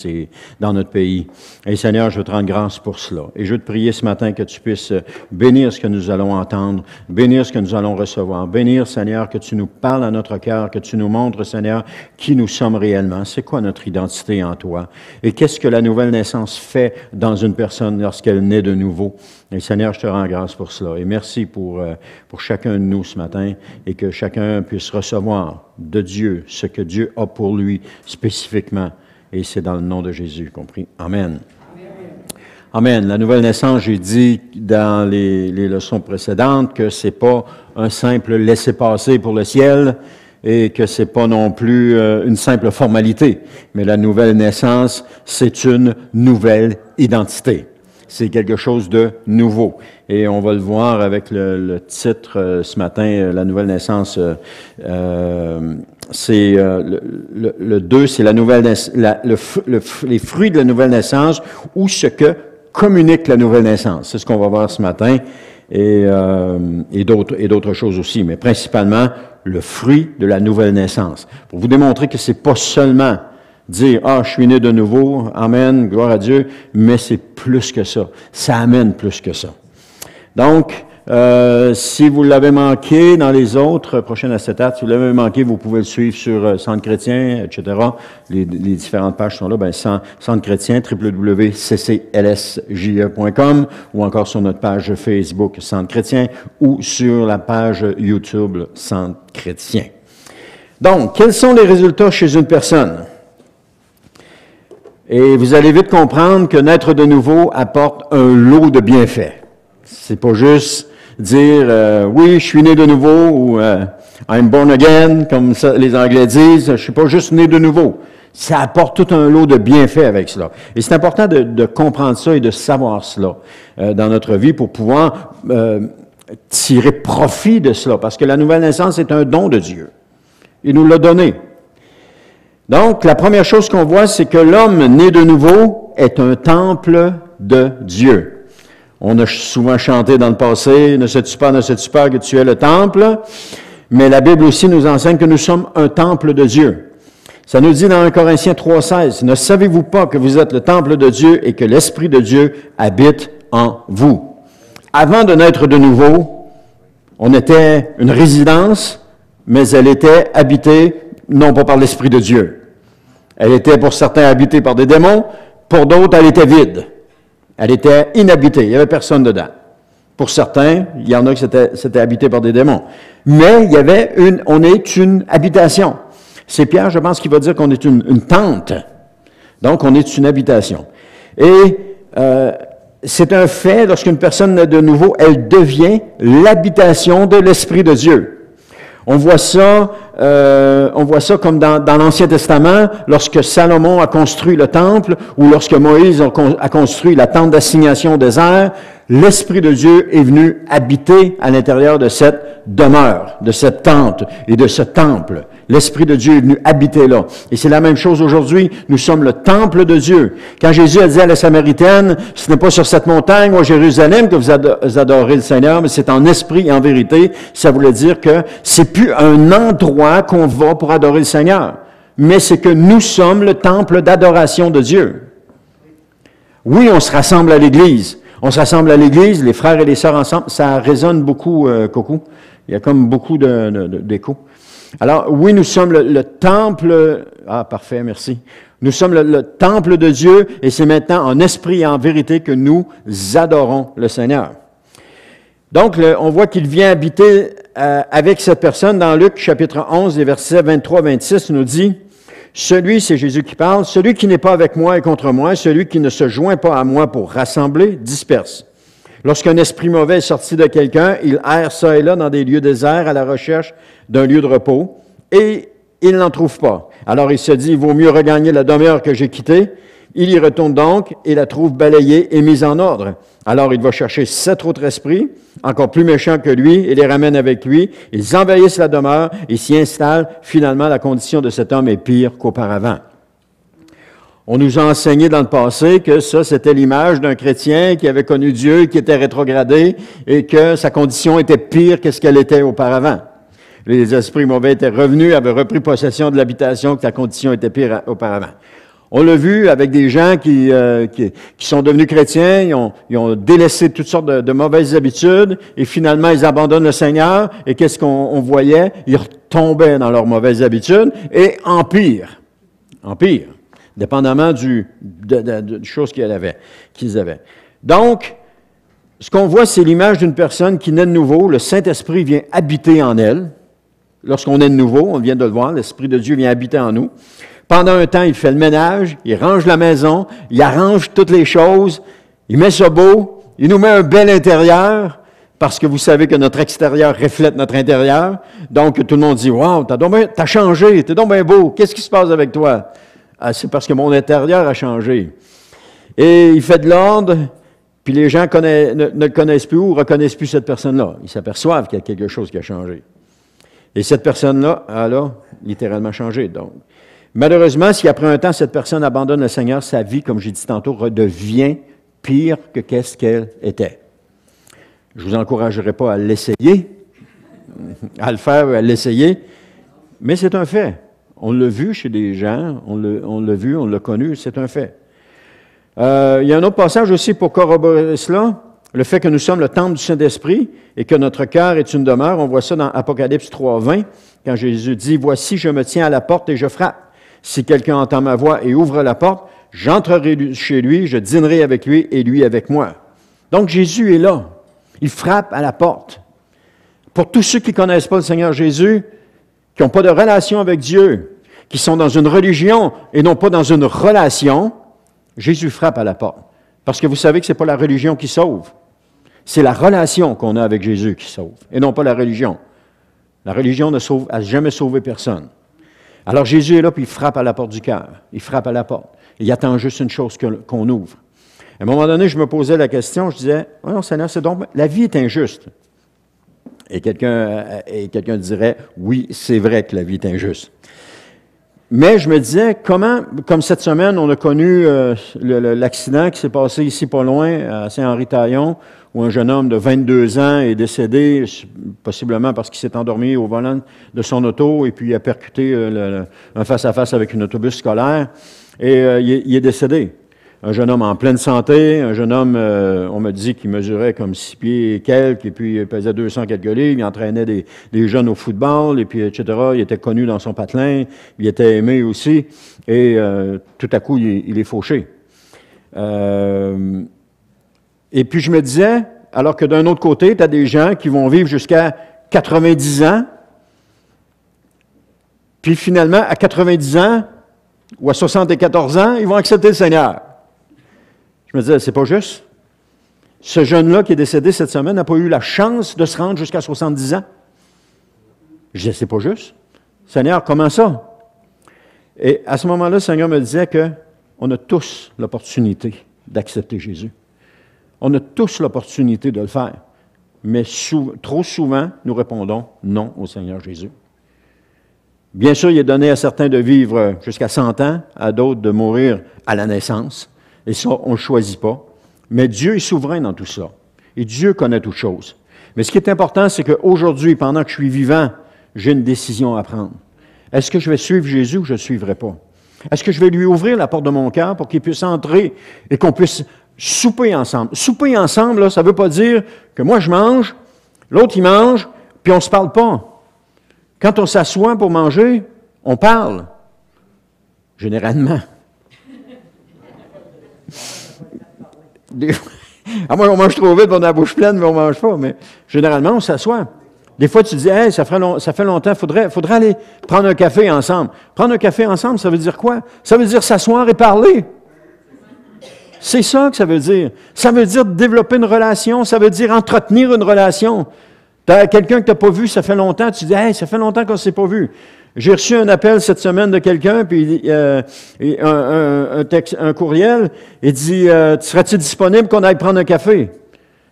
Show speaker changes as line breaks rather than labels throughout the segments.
C'est dans notre pays. Et Seigneur, je veux te rendre grâce pour cela. Et je veux te prier ce matin que tu puisses bénir ce que nous allons entendre, bénir ce que nous allons recevoir, bénir, Seigneur, que tu nous parles à notre cœur, que tu nous montres, Seigneur, qui nous sommes réellement. C'est quoi notre identité en toi? Et qu'est-ce que la nouvelle naissance fait dans une personne lorsqu'elle naît de nouveau? Et Seigneur, je te rends grâce pour cela. Et merci pour chacun de nous ce matin et que chacun puisse recevoir de Dieu ce que Dieu a pour lui spécifiquement. Et c'est dans le nom de Jésus, compris. Amen. Amen. La nouvelle naissance, j'ai dit dans les leçons précédentes que c'est pas un simple laisser-passer pour le ciel et que c'est pas non plus une simple formalité. Mais la nouvelle naissance, c'est une nouvelle identité. C'est quelque chose de nouveau. Et on va le voir avec le titre ce matin, la nouvelle naissance. C'est le 2, c'est la nouvelle les fruits de la nouvelle naissance ou ce que communique la nouvelle naissance. C'est ce qu'on va voir ce matin et d'autres choses aussi, mais principalement le fruit de la nouvelle naissance. Pour vous démontrer que c'est pas seulement dire « Ah, je suis né de nouveau, amen, gloire à Dieu », mais c'est plus que ça. Ça amène plus que ça. Donc, si vous l'avez manqué dans les autres prochaines acétates, si vous l'avez manqué, vous pouvez le suivre sur Centre Chrétien, etc. Les différentes pages sont là. Centre Chrétien, www.cclsje.com ou encore sur notre page Facebook Centre Chrétien ou sur la page YouTube Centre Chrétien. Donc, quels sont les résultats chez une personne? Et vous allez vite comprendre que naître de nouveau apporte un lot de bienfaits. C'est pas juste dire oui, je suis né de nouveau ou I'm born again, comme ça, les Anglais disent. Je suis pas juste né de nouveau. Ça apporte tout un lot de bienfaits avec cela. Et c'est important de comprendre ça et de savoir cela dans notre vie pour pouvoir tirer profit de cela. Parce que la nouvelle naissance est un don de Dieu. Il nous l'a donné. Donc, la première chose qu'on voit, c'est que l'homme né de nouveau est un temple de Dieu. On a souvent chanté dans le passé, ne sais-tu pas que tu es le temple? Mais la Bible aussi nous enseigne que nous sommes un temple de Dieu. Ça nous dit dans 1 Corinthiens 3,16, « Ne savez-vous pas que vous êtes le temple de Dieu et que l'Esprit de Dieu habite en vous? » Avant de naître de nouveau, on était une résidence, mais elle était habitée non pas par l'Esprit de Dieu. Elle était pour certains habitée par des démons, pour d'autres, elle était vide. Elle était inhabitée, il n'y avait personne dedans. Pour certains, il y en a qui c'était habité par des démons. Mais il y avait on est une habitation. C'est Pierre, je pense, qui va dire qu'on est une tente. Donc, on est une habitation. Et c'est un fait, lorsqu'une personne naît de nouveau, elle devient l'habitation de l'Esprit de Dieu. On voit ça comme dans l'Ancien Testament, lorsque Salomon a construit le temple, ou lorsque Moïse a construit la tente d'assignation au désert, l'Esprit de Dieu est venu habiter à l'intérieur de cette demeure, de cette tente et de ce temple. L'Esprit de Dieu est venu habiter là. Et c'est la même chose aujourd'hui. Nous sommes le temple de Dieu. Quand Jésus a dit à la Samaritaine, ce n'est pas sur cette montagne, ou à Jérusalem, que vous adorez le Seigneur, mais c'est en esprit et en vérité. Ça voulait dire que c'est plus un endroit qu'on va pour adorer le Seigneur, mais c'est que nous sommes le temple d'adoration de Dieu. Oui, on se rassemble à l'Église. On se rassemble à l'Église, les frères et les sœurs ensemble. Ça résonne beaucoup, Coco. Il y a comme beaucoup d'écho. Alors, oui, nous sommes le temple... Ah, parfait, merci. Nous sommes le temple de Dieu et c'est maintenant en esprit et en vérité que nous adorons le Seigneur. Donc, on voit qu'il vient habiter avec cette personne dans Luc chapitre 11, les versets 23-26, nous dit... Celui, c'est Jésus qui parle, celui qui n'est pas avec moi est contre moi, celui qui ne se joint pas à moi pour rassembler, disperse. Lorsqu'un esprit mauvais est sorti de quelqu'un, il erre ça et là dans des lieux déserts à la recherche d'un lieu de repos, et il n'en trouve pas. Alors il se dit, il vaut mieux regagner la demeure que j'ai quittée. Il y retourne donc et la trouve balayée et mise en ordre. Alors il va chercher 7 autres esprits, encore plus méchants que lui, et les ramène avec lui. Ils envahissent la demeure et s'y installent. Finalement, la condition de cet homme est pire qu'auparavant. On nous a enseigné dans le passé que ça, c'était l'image d'un chrétien qui avait connu Dieu, qui était rétrogradé, et que sa condition était pire que ce qu'elle était auparavant. Les esprits mauvais étaient revenus, avaient repris possession de l'habitation, que sa condition était pire auparavant. On l'a vu avec des gens qui sont devenus chrétiens, ils ont délaissé toutes sortes de mauvaises habitudes, et finalement, ils abandonnent le Seigneur, et qu'est-ce qu'on voyait? Ils retombaient dans leurs mauvaises habitudes, et empire, dépendamment de choses qu'ils avaient. Donc, ce qu'on voit, c'est l'image d'une personne qui naît de nouveau, le Saint-Esprit vient habiter en elle. Lorsqu'on est de nouveau, on vient de le voir, l'Esprit de Dieu vient habiter en nous. Pendant un temps, il fait le ménage, il range la maison, il arrange toutes les choses, il met ça beau, il nous met un bel intérieur, parce que vous savez que notre extérieur reflète notre intérieur. Donc, tout le monde dit, « Wow, t'as changé, t'es donc bien beau, qu'est-ce qui se passe avec toi? » Ah, c'est parce que mon intérieur a changé. Et il fait de l'ordre, puis les gens ne le connaissent plus ou ne reconnaissent plus cette personne-là. Ils s'aperçoivent qu'il y a quelque chose qui a changé. Et cette personne-là, elle a littéralement changé. Donc, malheureusement, si après un temps, cette personne abandonne le Seigneur, sa vie, comme j'ai dit tantôt, redevient pire que qu'est-ce qu'elle était. Je ne vous encouragerai pas à l'essayer, à le faire ou à l'essayer, mais c'est un fait. On l'a vu chez des gens, on l'a vu, on l'a connu, c'est un fait. Il y a un autre passage aussi pour corroborer cela, le fait que nous sommes le temple du Saint-Esprit et que notre cœur est une demeure. On voit ça dans Apocalypse 3:20, quand Jésus dit « Voici, je me tiens à la porte et je frappe. Si quelqu'un entend ma voix et ouvre la porte, j'entrerai chez lui, je dînerai avec lui et lui avec moi. » Donc Jésus est là. Il frappe à la porte. Pour tous ceux qui ne connaissent pas le Seigneur Jésus, qui n'ont pas de relation avec Dieu, qui sont dans une religion et non pas dans une relation, Jésus frappe à la porte. Parce que vous savez que ce n'est pas la religion qui sauve. C'est la relation qu'on a avec Jésus qui sauve, et non pas la religion. La religion n'a jamais sauvé personne. Alors Jésus est là, puis il frappe à la porte du cœur. Il frappe à la porte. Il attend juste une chose qu'on ouvre. À un moment donné, je me posais la question, je disais, « Oh non, Seigneur, c'est donc, la vie est injuste. » Et quelqu'un dirait, « Oui, c'est vrai que la vie est injuste. » Mais je me disais, comme cette semaine, on a connu l'accident qui s'est passé ici pas loin, à Saint-Henri-Taillon, où un jeune homme de 22 ans est décédé, possiblement parce qu'il s'est endormi au volant de son auto, et puis il a percuté un face-à-face avec un autobus scolaire, et il est décédé. Un jeune homme en pleine santé, un jeune homme, on me dit qu'il mesurait comme 6 pieds et quelques, et puis il pesait 200 quelques livres, il entraînait des jeunes au football, et puis etc. Il était connu dans son patelin, il était aimé aussi, et tout à coup, il est fauché. Et puis je me disais, alors que d'un autre côté, tu as des gens qui vont vivre jusqu'à 90 ans, puis finalement, à 90 ans, ou à 74 ans, ils vont accepter le Seigneur. Je me disais, c'est pas juste. Ce jeune-là qui est décédé cette semaine n'a pas eu la chance de se rendre jusqu'à 70 ans. Je disais, c'est pas juste. Seigneur, comment ça? Et à ce moment-là, le Seigneur me disait qu'on a tous l'opportunité d'accepter Jésus. On a tous l'opportunité de le faire. Mais trop souvent, nous répondons non au Seigneur Jésus. Bien sûr, il est donné à certains de vivre jusqu'à 100 ans, à d'autres de mourir à la naissance. Et ça, on ne le choisit pas. Mais Dieu est souverain dans tout ça. Et Dieu connaît toutes choses. Mais ce qui est important, c'est qu'aujourd'hui, pendant que je suis vivant, j'ai une décision à prendre. Est-ce que je vais suivre Jésus ou je ne le suivrai pas? Est-ce que je vais lui ouvrir la porte de mon cœur pour qu'il puisse entrer et qu'on puisse souper ensemble? Souper ensemble, là, ça ne veut pas dire que moi je mange, l'autre il mange, puis on ne se parle pas. Quand on s'assoit pour manger, on parle. Généralement. À moins qu'on mange trop vite, on a la bouche pleine, mais on ne mange pas. Mais généralement, on s'assoit. Des fois, tu dis, hey, ça fait longtemps, faudrait aller prendre un café ensemble. Prendre un café ensemble, ça veut dire quoi? Ça veut dire s'asseoir et parler. C'est ça que ça veut dire. Ça veut dire développer une relation, ça veut dire entretenir une relation. Tu as quelqu'un que tu n'as pas vu, ça fait longtemps, tu dis, hey, ça fait longtemps qu'on ne s'est pas vu. J'ai reçu un appel cette semaine de quelqu'un, puis un courriel, il dit, serais-tu disponible qu'on aille prendre un café?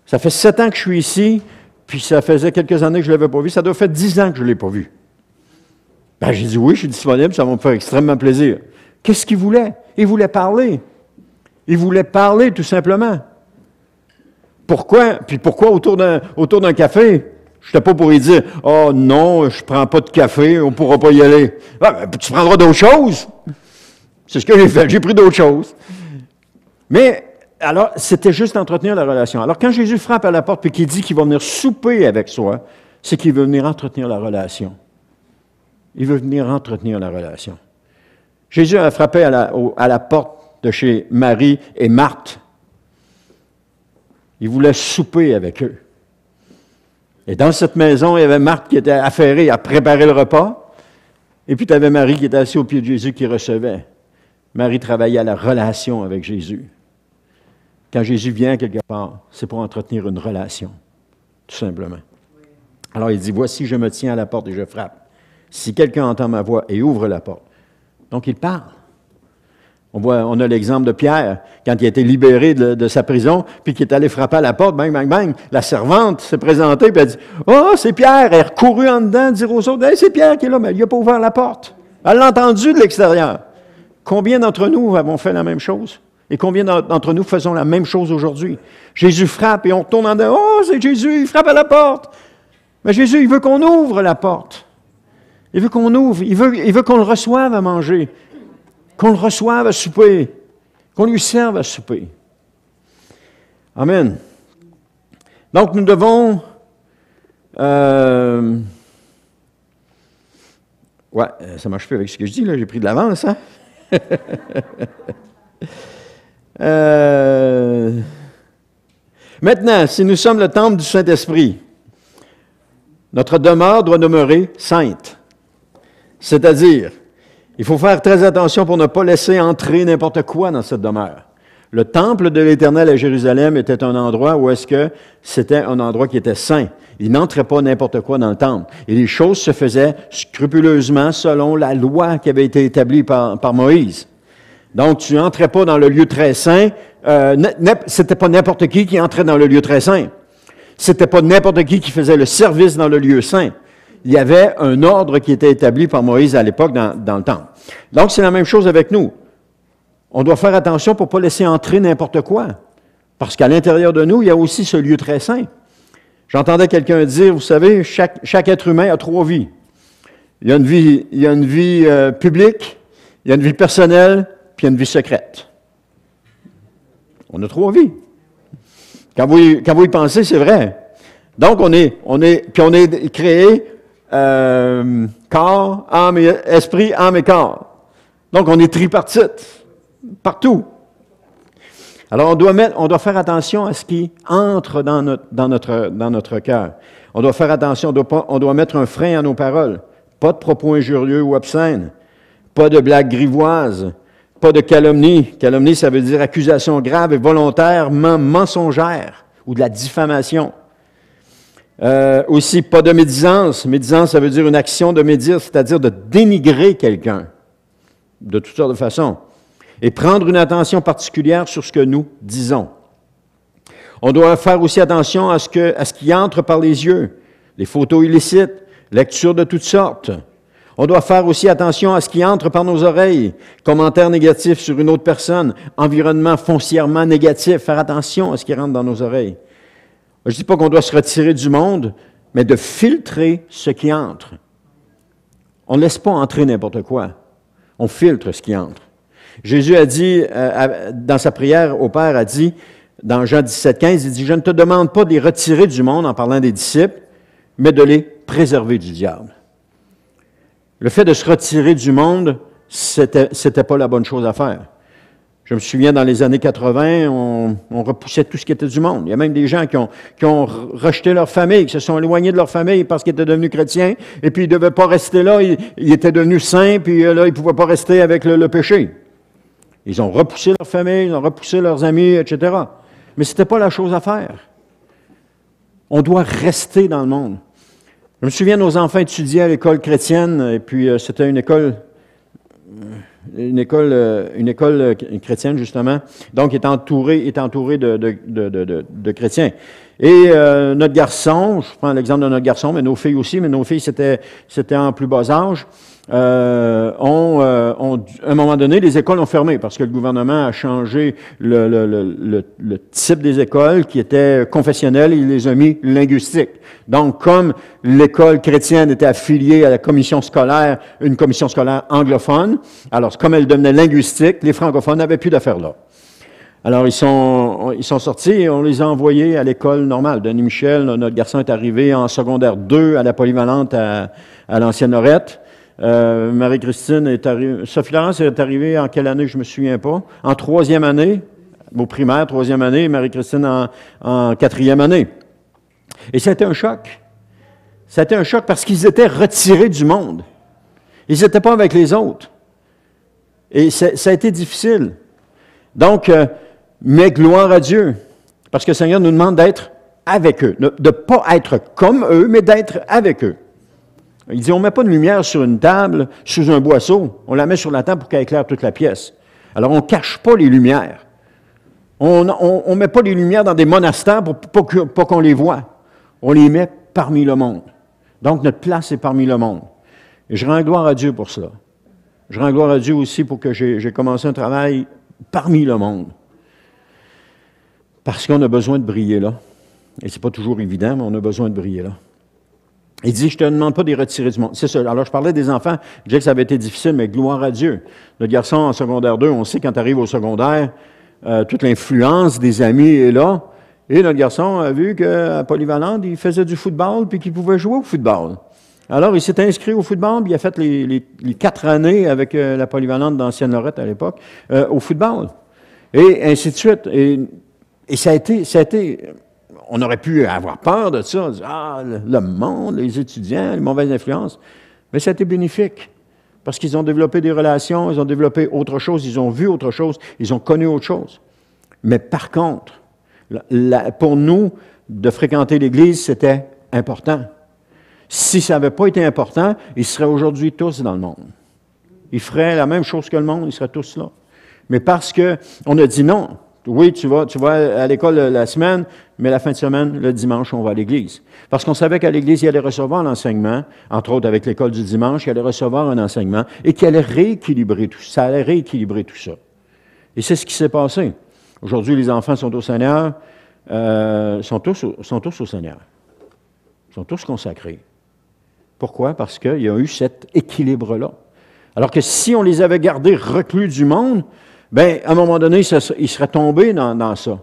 Ça fait 7 ans que je suis ici, puis ça faisait quelques années que je ne l'avais pas vu. Ça doit faire 10 ans que je ne l'ai pas vu. Ben, j'ai dit, oui, je suis disponible, ça va me faire extrêmement plaisir. Qu'est-ce qu'il voulait? Il voulait parler. Il voulait parler, tout simplement. Pourquoi? Puis pourquoi autour d'un café? Je n'étais pas pour lui dire, « Oh non, je ne prends pas de café, on ne pourra pas y aller. » Ah, ben, tu prendras d'autres choses. C'est ce que j'ai fait. J'ai pris d'autres choses. Mais, alors, c'était juste d'entretenir la relation. Alors, quand Jésus frappe à la porte et qu'il dit qu'il va venir souper avec soi, c'est qu'il veut venir entretenir la relation. Il veut venir entretenir la relation. Jésus a frappé à la porte de chez Marie et Marthe. Il voulait souper avec eux. Et dans cette maison, il y avait Marthe qui était affairée à préparer le repas. Et puis, tu avais Marie qui était assise au pied de Jésus qui recevait. Marie travaillait à la relation avec Jésus. Quand Jésus vient quelque part, c'est pour entretenir une relation, tout simplement. Alors, il dit, « Voici, je me tiens à la porte et je frappe. Si quelqu'un entend ma voix et ouvre la porte. » Donc, il parle. On a l'exemple de Pierre, quand il a été libéré de sa prison, puis qu'il est allé frapper à la porte, bang, bang, bang. La servante s'est présentée, puis elle dit, « Oh, c'est Pierre! » Elle est recourue en dedans, dire aux autres, « Hey, c'est Pierre qui est là! » Mais il n'a pas ouvert la porte. Elle l'a entendu de l'extérieur. Combien d'entre nous avons fait la même chose? Et combien d'entre nous faisons la même chose aujourd'hui? Jésus frappe et on retourne en dedans, « Oh, c'est Jésus, il frappe à la porte! » Mais Jésus, il veut qu'on ouvre la porte. Il veut qu'on ouvre, il veut qu'on le reçoive à manger. Qu'on le reçoive à souper, qu'on lui serve à souper. Amen. Donc, nous devons... Ouais, ça marche plus avec ce que je dis, là, j'ai pris de l'avance, hein? Maintenant, si nous sommes le temple du Saint-Esprit, notre demeure doit demeurer sainte. C'est-à-dire... Il faut faire très attention pour ne pas laisser entrer n'importe quoi dans cette demeure. Le temple de l'Éternel à Jérusalem était un endroit où est-ce que c'était un endroit qui était saint. Il n'entrait pas n'importe quoi dans le temple. Et les choses se faisaient scrupuleusement selon la loi qui avait été établie par Moïse. Donc, tu n'entrais pas dans le lieu très saint. C'était pas n'importe qui entrait dans le lieu très saint. C'était pas n'importe qui faisait le service dans le lieu saint. Il y avait un ordre qui était établi par Moïse à l'époque dans le temple. Donc, c'est la même chose avec nous. On doit faire attention pour ne pas laisser entrer n'importe quoi. Parce qu'à l'intérieur de nous, il y a aussi ce lieu très saint. J'entendais quelqu'un dire, vous savez, chaque être humain a 3 vies. Il y a une vie publique, il y a une vie personnelle, puis il y a une vie secrète. On a 3 vies. Quand vous y pensez, c'est vrai. Donc, on est créé corps, âme et esprit, âme et corps. Donc, on est tripartite, partout. Alors, on doit faire attention à ce qui entre dans notre cœur. On doit faire attention, on doit mettre un frein à nos paroles. Pas de propos injurieux ou obscènes. Pas de blagues grivoises. Pas de calomnie. Calomnie, ça veut dire accusation grave et volontairement mensongère ou de la diffamation. Aussi, pas de médisance. Médisance, ça veut dire une action de médire, c'est-à-dire de dénigrer quelqu'un de toutes sortes de façons. Et prendre une attention particulière sur ce que nous disons. On doit faire aussi attention à ce qui entre par les yeux, les photos illicites, lecture de toutes sortes. On doit faire aussi attention à ce qui entre par nos oreilles, commentaires négatifs sur une autre personne, environnement foncièrement négatif, faire attention à ce qui rentre dans nos oreilles. Je ne dis pas qu'on doit se retirer du monde, mais de filtrer ce qui entre. On ne laisse pas entrer n'importe quoi. On filtre ce qui entre. Jésus a dit, dans sa prière au Père, a dit, dans Jean 17,15, il dit, « Je ne te demande pas de les retirer du monde en parlant des disciples, mais de les préserver du diable. » Le fait de se retirer du monde, c'était pas la bonne chose à faire. Je me souviens, dans les années 80, on repoussait tout ce qui était du monde. Il y a même des gens qui ont rejeté leur famille, qui se sont éloignés de leur famille parce qu'ils étaient devenus chrétiens, et puis ils ne devaient pas rester là, ils étaient devenus saints, puis là, ils ne pouvaient pas rester avec le péché. Ils ont repoussé leur famille, ils ont repoussé leurs amis, etc. Mais ce n'était pas la chose à faire. On doit rester dans le monde. Je me souviens, nos enfants étudiaient à l'école chrétienne, et puis c'était une école chrétienne, justement, donc il est entouré de chrétiens. Et notre garçon, je prends l'exemple de notre garçon, mais nos filles aussi, mais nos filles, c'était en plus bas âge, à un moment donné, les écoles ont fermé parce que le gouvernement a changé le type des écoles qui étaient confessionnelles et il les a mis linguistiques. Donc, comme l'école chrétienne était affiliée à la commission scolaire, une commission scolaire anglophone, alors comme elle devenait linguistique, les francophones n'avaient plus d'affaires là. Alors, ils sont sortis et on les a envoyés à l'école normale. Denis Michel, notre garçon, est arrivé en secondaire 2 à la polyvalente à l'ancienne Lorette. Marie-Christine est arrivée, Sophie Laurence est arrivée en quelle année, je ne me souviens pas. En 3e année, au primaire, 3e année, Marie-Christine en 4e année. Et ça a été un choc. Ça a été un choc parce qu'ils étaient retirés du monde. Ils n'étaient pas avec les autres. Et ça a été difficile. Donc, mais gloire à Dieu, parce que le Seigneur nous demande d'être avec eux, de ne pas être comme eux, mais d'être avec eux. Il dit, on ne met pas de lumière sur une table, sous un boisseau, on la met sur la table pour qu'elle éclaire toute la pièce. Alors, on ne cache pas les lumières. On ne met pas les lumières dans des monastères pour pas qu'on les voit. On les met parmi le monde. Donc, notre place est parmi le monde. Et je rends gloire à Dieu pour cela. Je rends gloire à Dieu aussi pour que j'ai commencé un travail parmi le monde. Parce qu'on a besoin de briller là. Et ce n'est pas toujours évident, mais on a besoin de briller là. Il dit, je ne te demande pas de les retirer du monde. C'est ça. Alors, je parlais des enfants, je disais que ça avait été difficile, mais gloire à Dieu. Le garçon en secondaire 2, on sait quand tu arrives au secondaire, toute l'influence des amis est là. Et notre garçon a vu qu'à Polyvalente, il faisait du football puis qu'il pouvait jouer au football. Alors, il s'est inscrit au football, puis il a fait les 4 années avec la Polyvalente d'Ancienne Lorette à l'époque, au football. Et ainsi de suite. Et ça a été, on aurait pu avoir peur de ça, dire, le monde, les étudiants, les mauvaises influences. Mais ça a été bénéfique. Parce qu'ils ont développé des relations, ils ont développé autre chose, ils ont vu autre chose, ils ont connu autre chose. Mais par contre, pour nous, de fréquenter l'Église, c'était important. Si ça n'avait pas été important, ils seraient aujourd'hui tous dans le monde. Ils feraient la même chose que le monde, ils seraient tous là. Mais parce qu'on a dit non, oui, tu vas à l'école la semaine, mais la fin de semaine, le dimanche, on va à l'Église. Parce qu'on savait qu'à l'Église, il allait recevoir l'enseignement, entre autres avec l'école du dimanche, il allait recevoir un enseignement et qu'il allait rééquilibrer tout ça. Ça allait rééquilibrer tout ça. Et c'est ce qui s'est passé. Aujourd'hui, les enfants sont au Seigneur, sont tous au Seigneur. Ils sont tous consacrés. Pourquoi? Parce qu'il y a eu cet équilibre-là. Alors que si on les avait gardés reclus du monde, bien, à un moment donné, ils seraient tombés dans ça.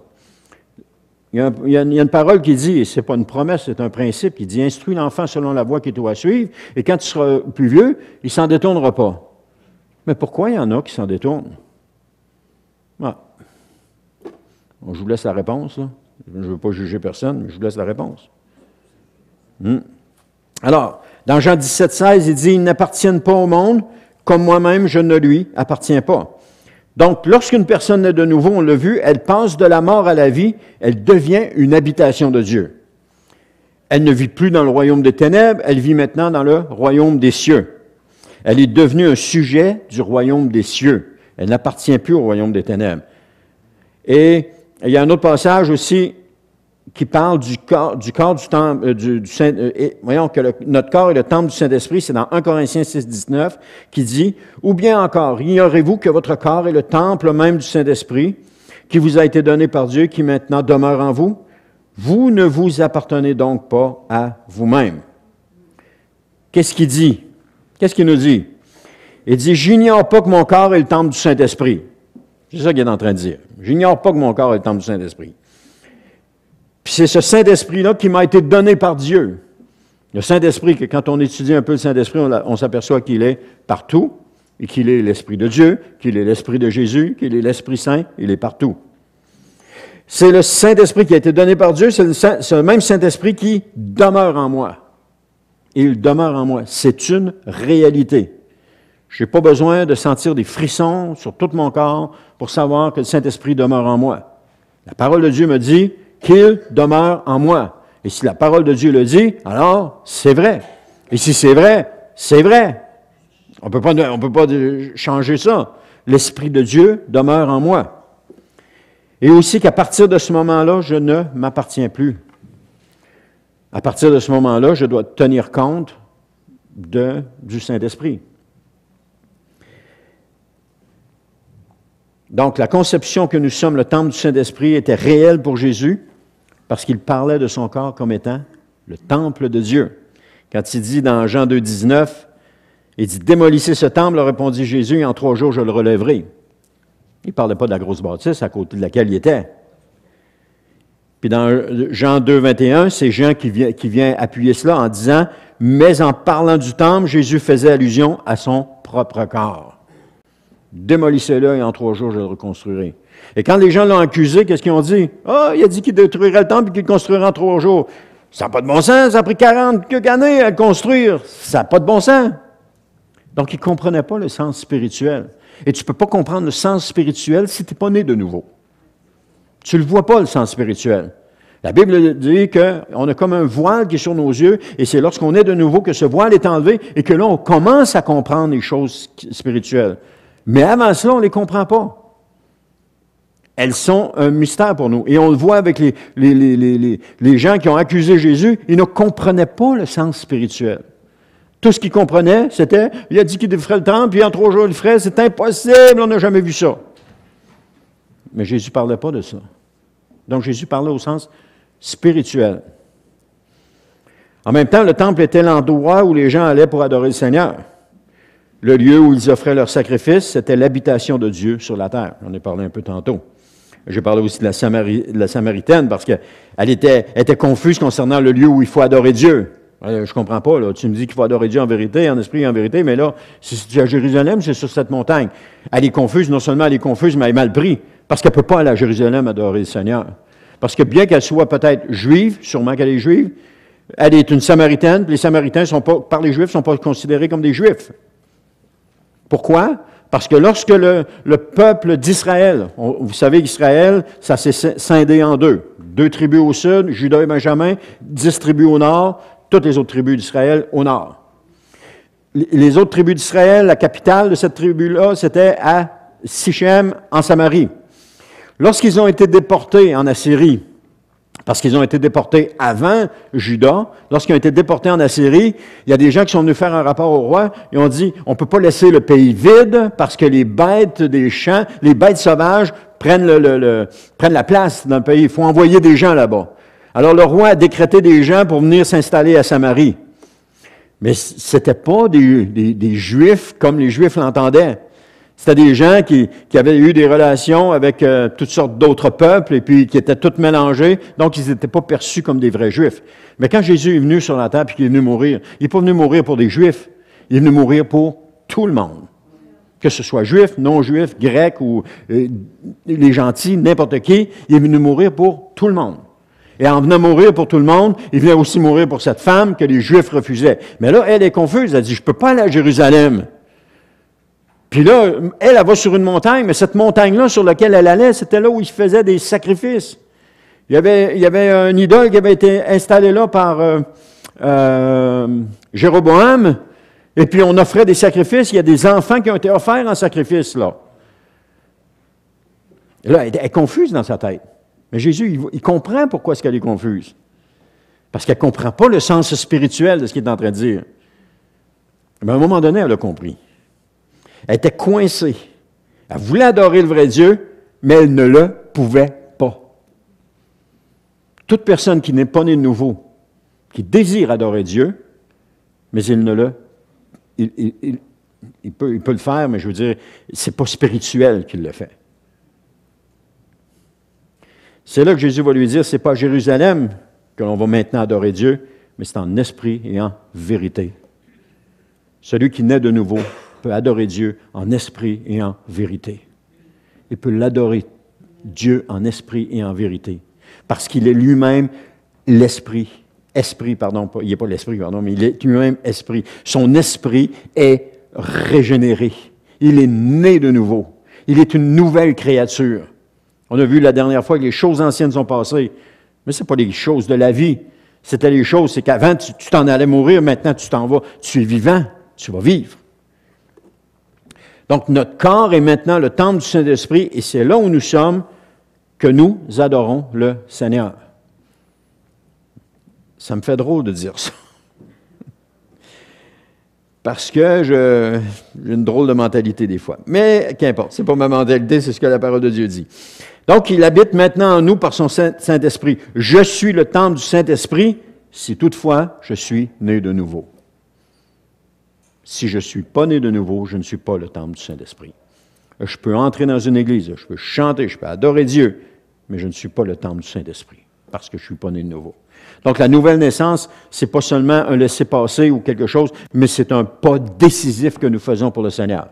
Il y a une parole qui dit, et ce n'est pas une promesse, c'est un principe, qui dit « Instruis l'enfant selon la voie qu'il doit suivre, et quand tu seras plus vieux, il ne s'en détournera pas. » Mais pourquoi il y en a qui s'en détournent? Ah. Je vous laisse la réponse, là. Je ne veux pas juger personne, mais je vous laisse la réponse. Alors, dans Jean 17, 16, il dit « Ils n'appartiennent pas au monde, comme moi-même je ne lui appartiens pas. » Donc, lorsqu'une personne naît de nouveau, on l'a vu, elle passe de la mort à la vie, elle devient une habitation de Dieu. Elle ne vit plus dans le royaume des ténèbres, elle vit maintenant dans le royaume des cieux. Elle est devenue un sujet du royaume des cieux. Elle n'appartient plus au royaume des ténèbres. Et il y a un autre passage aussi qui parle du corps du temple, voyons que notre corps est le temple du Saint-Esprit, c'est dans 1 Corinthiens 6, 19, qui dit « Ou bien encore, ignorez-vous que votre corps est le temple même du Saint-Esprit, qui vous a été donné par Dieu, qui maintenant demeure en vous? Vous ne vous appartenez donc pas à vous-même. » Qu'est-ce qu'il dit? Qu'est-ce qu'il nous dit? Il dit « J'ignore pas que mon corps est le temple du Saint-Esprit. » C'est ça qu'il est en train de dire. « J'ignore pas que mon corps est le temple du Saint-Esprit. » Puis c'est ce Saint-Esprit-là qui m'a été donné par Dieu. Le Saint-Esprit, que quand on étudie un peu le Saint-Esprit, on s'aperçoit qu'il est partout, et qu'il est l'Esprit de Dieu, qu'il est l'Esprit de Jésus, qu'il est l'Esprit Saint, il est partout. C'est le Saint-Esprit qui a été donné par Dieu, c'est le même Saint-Esprit qui demeure en moi. Et il demeure en moi. C'est une réalité. Je n'ai pas besoin de sentir des frissons sur tout mon corps pour savoir que le Saint-Esprit demeure en moi. La parole de Dieu me dit qu'il demeure en moi. Et si la parole de Dieu le dit, alors c'est vrai. Et si c'est vrai, c'est vrai. On peut pas changer ça. L'Esprit de Dieu demeure en moi. Et aussi qu'à partir de ce moment-là, je ne m'appartiens plus. À partir de ce moment-là, je dois tenir compte du Saint-Esprit. Donc, la conception que nous sommes le temple du Saint-Esprit était réelle pour Jésus parce qu'il parlait de son corps comme étant le temple de Dieu. Quand il dit dans Jean 2, 19, il dit « Démolissez ce temple », répondit Jésus, « et en 3 jours, je le relèverai. » Il ne parlait pas de la grosse bâtisse à côté de laquelle il était. Puis dans Jean 2, 21, c'est Jean qui vient appuyer cela en disant « Mais en parlant du temple, Jésus faisait allusion à son propre corps. Démolissez-le et en 3 jours, je le reconstruirai. » Et quand les gens l'ont accusé, qu'est-ce qu'ils ont dit? « Ah, il a dit qu'il détruirait le temple et qu'il le construirait en 3 jours. » Ça n'a pas de bon sens, ça a pris 40 quelques années à le construire. Ça n'a pas de bon sens. Donc, ils ne comprenaient pas le sens spirituel. Et tu ne peux pas comprendre le sens spirituel si tu n'es pas né de nouveau. Tu ne le vois pas, le sens spirituel. La Bible dit qu'on a comme un voile qui est sur nos yeux, et c'est lorsqu'on est de nouveau que ce voile est enlevé, et que là, on commence à comprendre les choses spirituelles. Mais avant cela, on ne les comprend pas. Elles sont un mystère pour nous. Et on le voit avec les gens qui ont accusé Jésus, ils ne comprenaient pas le sens spirituel. Tout ce qu'ils comprenaient, c'était, il a dit qu'il ferait le temple, puis en 3 jours il le ferait, c'est impossible, on n'a jamais vu ça. Mais Jésus ne parlait pas de ça. Donc Jésus parlait au sens spirituel. En même temps, le temple était l'endroit où les gens allaient pour adorer le Seigneur. Le lieu où ils offraient leurs sacrifices, c'était l'habitation de Dieu sur la terre. J'en ai parlé un peu tantôt. J'ai parlé aussi de la Samaritaine parce qu'elle était confuse concernant le lieu où il faut adorer Dieu. Je ne comprends pas, là. Tu me dis qu'il faut adorer Dieu en vérité, en esprit et en vérité, mais là, si c'est à Jérusalem, c'est sur cette montagne. Elle est confuse, non seulement elle est confuse, mais elle est mal prise, parce qu'elle ne peut pas aller à Jérusalem adorer le Seigneur. Parce que bien qu'elle soit peut-être juive, sûrement qu'elle est juive, elle est une Samaritaine, puis les Samaritains, par les Juifs, ne sont pas considérés comme des Juifs. Pourquoi? Parce que lorsque le peuple d'Israël, vous savez qu'Israël, ça s'est scindé en deux. 2 tribus au sud, Juda et Benjamin, 10 tribus au nord, toutes les autres tribus d'Israël au nord. Les autres tribus d'Israël, la capitale de cette tribu-là, c'était à Sichem, en Samarie. Lorsqu'ils ont été déportés en Assyrie, parce qu'ils ont été déportés avant Juda, lorsqu'ils ont été déportés en Assyrie, il y a des gens qui sont venus faire un rapport au roi et ont dit, on ne peut pas laisser le pays vide parce que les bêtes des champs, les bêtes sauvages prennent la place dans le pays. Il faut envoyer des gens là-bas. Alors le roi a décrété des gens pour venir s'installer à Samarie. Mais ce n'était pas des Juifs comme les Juifs l'entendaient. C'était des gens qui avaient eu des relations avec toutes sortes d'autres peuples et puis qui étaient tous mélangés, donc ils n'étaient pas perçus comme des vrais Juifs. Mais quand Jésus est venu sur la terre et qu'il est venu mourir, il n'est pas venu mourir pour des Juifs, il est venu mourir pour tout le monde. Que ce soit Juifs, non-Juifs, Grecs ou les gentils, n'importe qui, il est venu mourir pour tout le monde. Et en venant mourir pour tout le monde, il venait aussi mourir pour cette femme que les Juifs refusaient. Mais là, elle est confuse, elle dit, je ne peux pas aller à Jérusalem. Puis là, elle va sur une montagne, mais cette montagne-là sur laquelle elle allait, c'était là où il faisait des sacrifices. Il y avait un idole qui avait été installé là par Jéroboam, et puis on offrait des sacrifices. Il y a des enfants qui ont été offerts en sacrifice, là. Et là, elle est confuse dans sa tête. Mais Jésus, il comprend pourquoi est-ce qu'elle est confuse. Parce qu'elle ne comprend pas le sens spirituel de ce qu'il est en train de dire. Mais à un moment donné, elle a compris. Elle était coincée. Elle voulait adorer le vrai Dieu, mais elle ne le pouvait pas. Toute personne qui n'est pas née de nouveau, qui désire adorer Dieu, mais il ne le... Il peut le faire, mais je veux dire, c'est pas spirituel qu'il le fait. C'est là que Jésus va lui dire, c'est pas à Jérusalem que l'on va maintenant adorer Dieu, mais c'est en esprit et en vérité. Celui qui naît de nouveau peut adorer Dieu en esprit et en vérité. Il peut l'adorer, Dieu, en esprit et en vérité, parce qu'il est lui-même l'esprit. Il n'est pas l'esprit, mais il est lui-même esprit. Son esprit est régénéré. Il est né de nouveau. Il est une nouvelle créature. On a vu la dernière fois que les choses anciennes sont passées. Mais ce n'est pas les choses de la vie. C'était les choses, c'est qu'avant, tu t'en allais mourir, maintenant tu t'en vas. Tu es vivant, tu vas vivre. Donc, notre corps est maintenant le temple du Saint-Esprit, et c'est là où nous sommes que nous adorons le Seigneur. Ça me fait drôle de dire ça. Parce que j'ai une drôle de mentalité des fois. Mais qu'importe, c'est pas ma mentalité, c'est ce que la parole de Dieu dit. Donc, il habite maintenant en nous par son Saint-Esprit. Je suis le temple du Saint-Esprit si toutefois je suis né de nouveau. Si je ne suis pas né de nouveau, je ne suis pas le temple du Saint-Esprit. Je peux entrer dans une église, je peux chanter, je peux adorer Dieu, mais je ne suis pas le temple du Saint-Esprit parce que je ne suis pas né de nouveau. Donc, la nouvelle naissance, ce n'est pas seulement un laisser-passer ou quelque chose, mais c'est un pas décisif que nous faisons pour le Seigneur.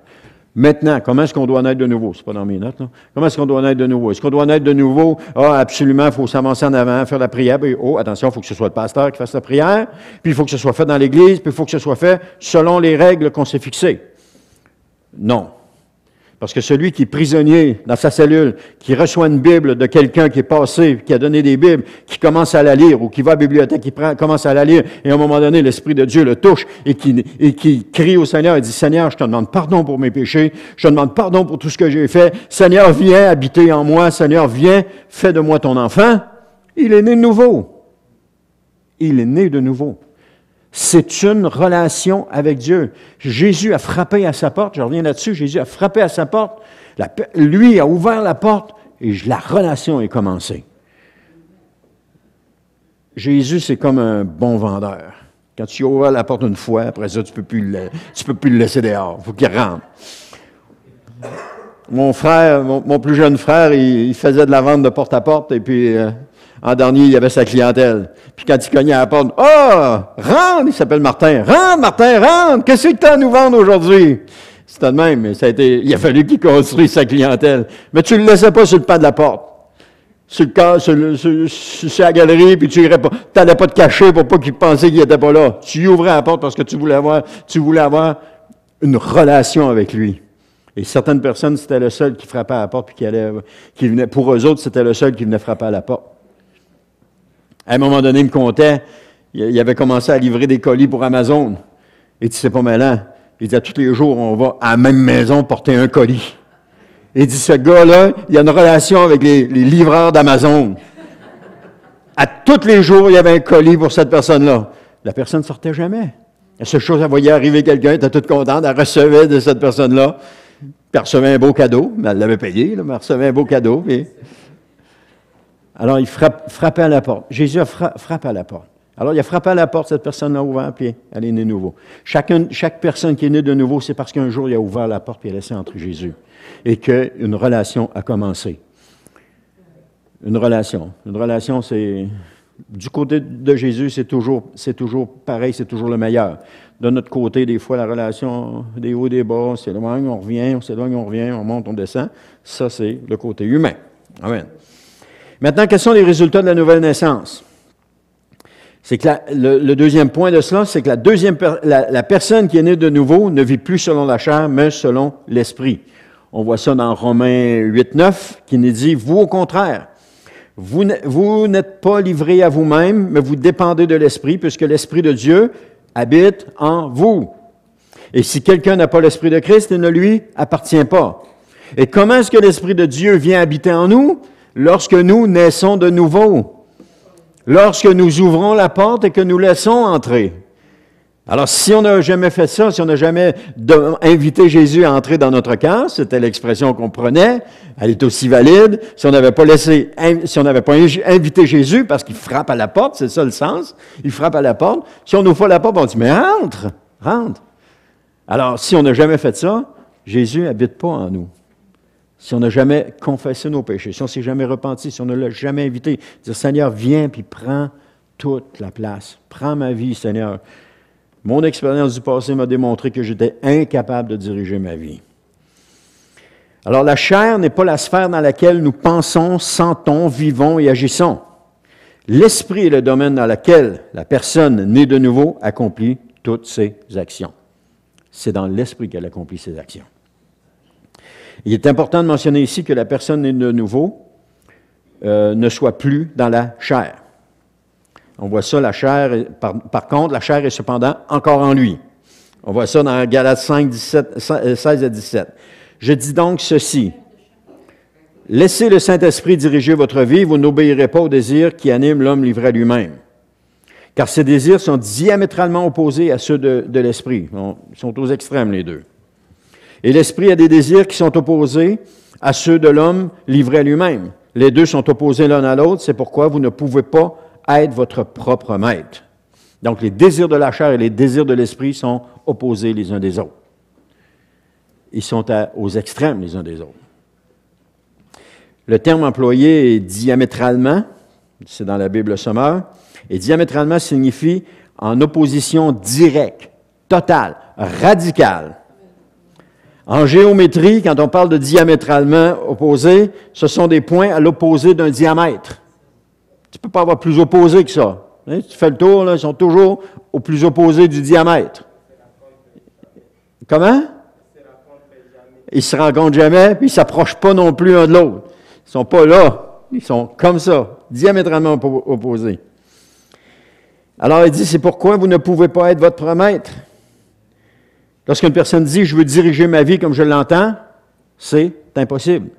Maintenant, comment est-ce qu'on doit naître de nouveau? C'est pas dans mes notes, là. Comment est-ce qu'on doit naître de nouveau? Est-ce qu'on doit naître de nouveau? Ah, absolument, il faut s'avancer en avant, faire la prière. Puis, oh, attention, il faut que ce soit le pasteur qui fasse la prière. Puis, il faut que ce soit fait dans l'Église. Puis, il faut que ce soit fait selon les règles qu'on s'est fixées. Non. Parce que celui qui est prisonnier dans sa cellule, qui reçoit une Bible de quelqu'un qui est passé, qui a donné des Bibles, qui commence à la lire, ou qui va à la bibliothèque, qui commence à la lire, et à un moment donné, l'Esprit de Dieu le touche, et qui crie au Seigneur, et dit, « Seigneur, je te demande pardon pour mes péchés, je te demande pardon pour tout ce que j'ai fait. Seigneur, viens habiter en moi. Seigneur, viens, fais de moi ton enfant. » Il est né de nouveau. Il est né de nouveau. C'est une relation avec Dieu. Jésus a frappé à sa porte, je reviens là-dessus, Jésus a frappé à sa porte, lui a ouvert la porte et la relation est commencée. Jésus, c'est comme un bon vendeur. Quand tu ouvres la porte une fois, après ça, tu peux plus le laisser dehors, il faut qu'il rentre. Mon frère, mon plus jeune frère, il faisait de la vente de porte à porte et puis... en dernier, il y avait sa clientèle. Puis quand il cognait à la porte, « Ah! Rentre! » Il s'appelle Martin. « Rentre, Martin, rentre! Qu'est-ce que tu as à nous vendre aujourd'hui? » C'était de même, mais il a fallu qu'il construise sa clientèle. Mais tu ne le laissais pas sur le pas de la porte. Sur la galerie, puis tu n'allais pas te cacher pour pas qu'il pensait qu'il n'était pas là. Tu ouvrais la porte parce que tu voulais avoir une relation avec lui. Et certaines personnes, c'était le seul qui frappait à la porte, puis qui venait, pour eux autres, c'était le seul qui venait frapper à la porte. À un moment donné, il me contait, il avait commencé à livrer des colis pour Amazon. Il dit, c'est pas malin. Il dit, à tous les jours, on va à la même maison porter un colis. Il dit, ce gars-là, il a une relation avec les livreurs d'Amazon. À tous les jours, il y avait un colis pour cette personne-là. La personne ne sortait jamais. La seule chose, elle voyait arriver quelqu'un, elle était toute contente, elle recevait de cette personne-là, puis elle recevait un beau cadeau, mais elle l'avait payé, là, mais elle recevait un beau cadeau, puis... Alors, il frappait à la porte. Jésus a frappé à la porte. Alors, il a frappé à la porte, cette personne-là a ouvert, puis elle est née de nouveau. Chaque personne qui est née de nouveau, c'est parce qu'un jour, il a ouvert la porte, puis il a laissé entrer Jésus. Et qu'une relation a commencé. Une relation. Une relation, c'est... Du côté de Jésus, c'est toujours pareil, c'est toujours le meilleur. De notre côté, des fois, la relation des hauts et des bas, on s'éloigne, on revient, on s'éloigne, on revient, on monte, on descend. Ça, c'est le côté humain. Amen. Maintenant, quels sont les résultats de la nouvelle naissance? C'est que le deuxième point de cela, c'est que la personne qui est née de nouveau ne vit plus selon la chair, mais selon l'esprit. On voit ça dans Romains 8-9, qui nous dit, « Vous, au contraire, vous n'êtes pas livrés à vous-même, mais vous dépendez de l'Esprit, puisque l'Esprit de Dieu habite en vous. Et si quelqu'un n'a pas l'Esprit de Christ, il ne lui appartient pas. » Et comment est-ce que l'Esprit de Dieu vient habiter en nous? Lorsque nous naissons de nouveau, lorsque nous ouvrons la porte et que nous laissons entrer. Alors, si on n'a jamais fait ça, si on n'a jamais invité Jésus à entrer dans notre cœur, c'était l'expression qu'on prenait, elle est aussi valide. Si on n'avait pas invité Jésus, parce qu'il frappe à la porte, c'est ça le sens, il frappe à la porte. Si on ouvre la porte, on dit, mais rentre. Alors, si on n'a jamais fait ça, Jésus n'habite pas en nous. Si on n'a jamais confessé nos péchés, si on ne s'est jamais repenti, si on ne l'a jamais invité, dire, Seigneur, viens puis prends toute la place. Prends ma vie, Seigneur. Mon expérience du passé m'a démontré que j'étais incapable de diriger ma vie. Alors, la chair n'est pas la sphère dans laquelle nous pensons, sentons, vivons et agissons. L'esprit est le domaine dans lequel la personne née de nouveau accomplit toutes ses actions. C'est dans l'esprit qu'elle accomplit ses actions. Il est important de mentionner ici que la personne née de nouveau ne soit plus dans la chair. On voit ça, la chair, par contre, la chair est cependant encore en lui. On voit ça dans Galates 5, 16 à 17. « Je dis donc ceci, laissez le Saint-Esprit diriger votre vie, vous n'obéirez pas au désir qui anime l'homme livré à lui-même. Car ces désirs sont diamétralement opposés à ceux de l'esprit. Ils sont aux extrêmes, les deux. Et l'esprit a des désirs qui sont opposés à ceux de l'homme livré à lui-même. Les deux sont opposés l'un à l'autre, c'est pourquoi vous ne pouvez pas être votre propre maître. Donc, les désirs de la chair et les désirs de l'esprit sont opposés les uns des autres. Ils sont aux extrêmes les uns des autres. Le terme employé est diamétralement, c'est dans la Bible sommaire, et diamétralement signifie en opposition directe, totale, radicale. En géométrie, quand on parle de diamétralement opposé, ce sont des points à l'opposé d'un diamètre. Tu ne peux pas avoir plus opposé que ça. Hein? Tu fais le tour, là, ils sont toujours au plus opposé du diamètre. Comment? Ils ne se rencontrent jamais, puis ils ne s'approchent pas non plus un de l'autre. Ils ne sont pas là. Ils sont comme ça, diamétralement opposés. Alors, il dit, c'est pourquoi vous ne pouvez pas être votre maître. Lorsqu'une personne dit « je veux diriger ma vie comme je l'entends », c'est impossible.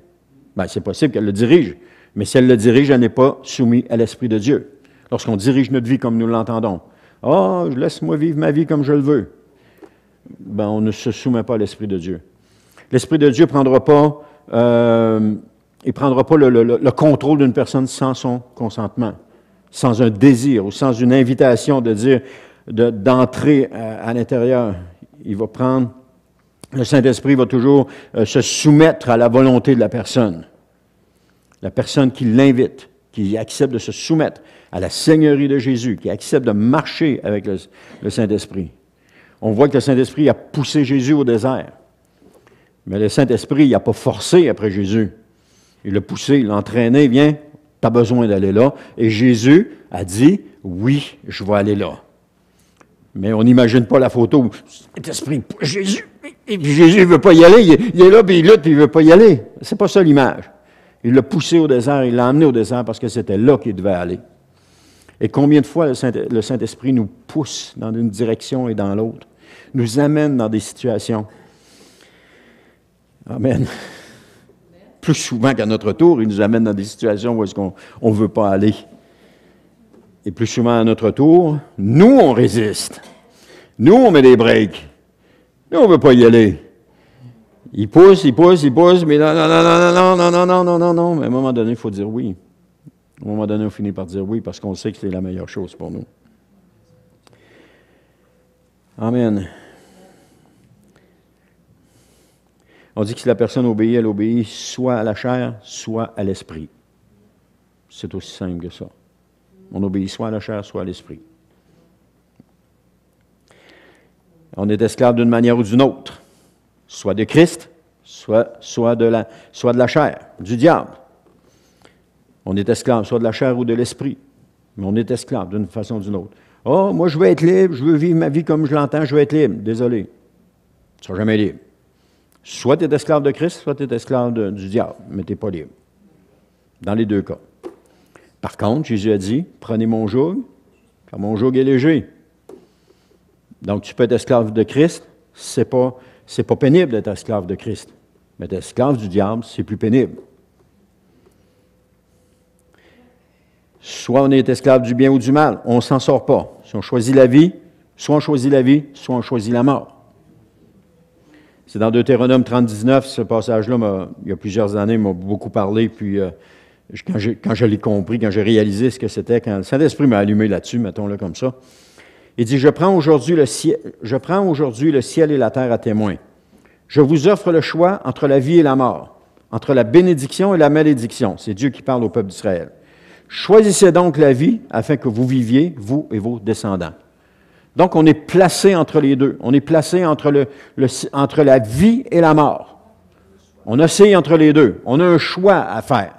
Bien, c'est possible qu'elle le dirige, mais si elle le dirige, elle n'est pas soumise à l'Esprit de Dieu. Lorsqu'on dirige notre vie comme nous l'entendons, « Ah, laisse-moi vivre ma vie comme je le veux », bien, on ne se soumet pas à l'Esprit de Dieu. L'Esprit de Dieu ne prendra pas, le contrôle d'une personne sans son consentement, sans un désir ou sans une invitation de dire, d'entrer à l'intérieur. Il va prendre, le Saint-Esprit va toujours se soumettre à la volonté de la personne. La personne qui l'invite, qui accepte de se soumettre à la Seigneurie de Jésus, qui accepte de marcher avec le Saint-Esprit. On voit que le Saint-Esprit a poussé Jésus au désert. Mais le Saint-Esprit, il n'a pas forcé après Jésus. Il l'a poussé, il l'a entraîné, viens, tu as besoin d'aller là. Et Jésus a dit, oui, je vais aller là. Mais on n'imagine pas la photo. Saint-Esprit, Jésus, et puis Jésus ne veut pas y aller. Il est là, puis il lutte, puis il ne veut pas y aller. C'est pas ça l'image. Il l'a poussé au désert, il l'a emmené au désert parce que c'était là qu'il devait aller. Et combien de fois le Saint-Esprit nous pousse dans une direction et dans l'autre, nous amène dans des situations. Amen. Plus souvent qu'à notre tour, il nous amène dans des situations où est-ce qu'on ne veut pas aller. Et plus souvent à notre tour, nous, on résiste. Nous, on met des breaks. Nous, on ne veut pas y aller. Il pousse, mais non. Mais à un moment donné, il faut dire oui. À un moment donné, on finit par dire oui parce qu'on sait que c'est la meilleure chose pour nous. Amen. On dit que si la personne obéit, elle obéit soit à la chair, soit à l'esprit. C'est aussi simple que ça. On obéit soit à la chair, soit à l'esprit. On est esclave d'une manière ou d'une autre, soit de Christ, soit de la chair, du diable. On est esclave soit de la chair ou de l'esprit, mais on est esclave d'une façon ou d'une autre. « Oh, moi je veux être libre, je veux vivre ma vie comme je l'entends, je veux être libre. » Désolé, tu ne seras jamais libre. Soit tu es esclave de Christ, soit tu es esclave du diable, mais tu n'es pas libre. Dans les deux cas. Par contre, Jésus a dit, prenez mon joug, car mon joug est léger. Donc, tu peux être esclave de Christ, c'est pas pénible d'être esclave de Christ. Mais être esclave du diable, c'est plus pénible. Soit on est esclave du bien ou du mal, on ne s'en sort pas. Si on choisit la vie, soit on choisit la vie, soit on choisit la mort. C'est dans Deutéronome 30-19, ce passage-là, il y a plusieurs années, m'a beaucoup parlé, puis quand je l'ai compris, quand j'ai réalisé ce que c'était, quand le Saint-Esprit m'a allumé là-dessus, mettons-le comme ça, il dit, je prends aujourd'hui le ciel et la terre à témoin. Je vous offre le choix entre la vie et la mort, entre la bénédiction et la malédiction. C'est Dieu qui parle au peuple d'Israël. Choisissez donc la vie afin que vous viviez, vous et vos descendants. Donc, on est placé entre les deux. On est placé entre la vie et la mort. On oscille entre les deux. On a un choix à faire.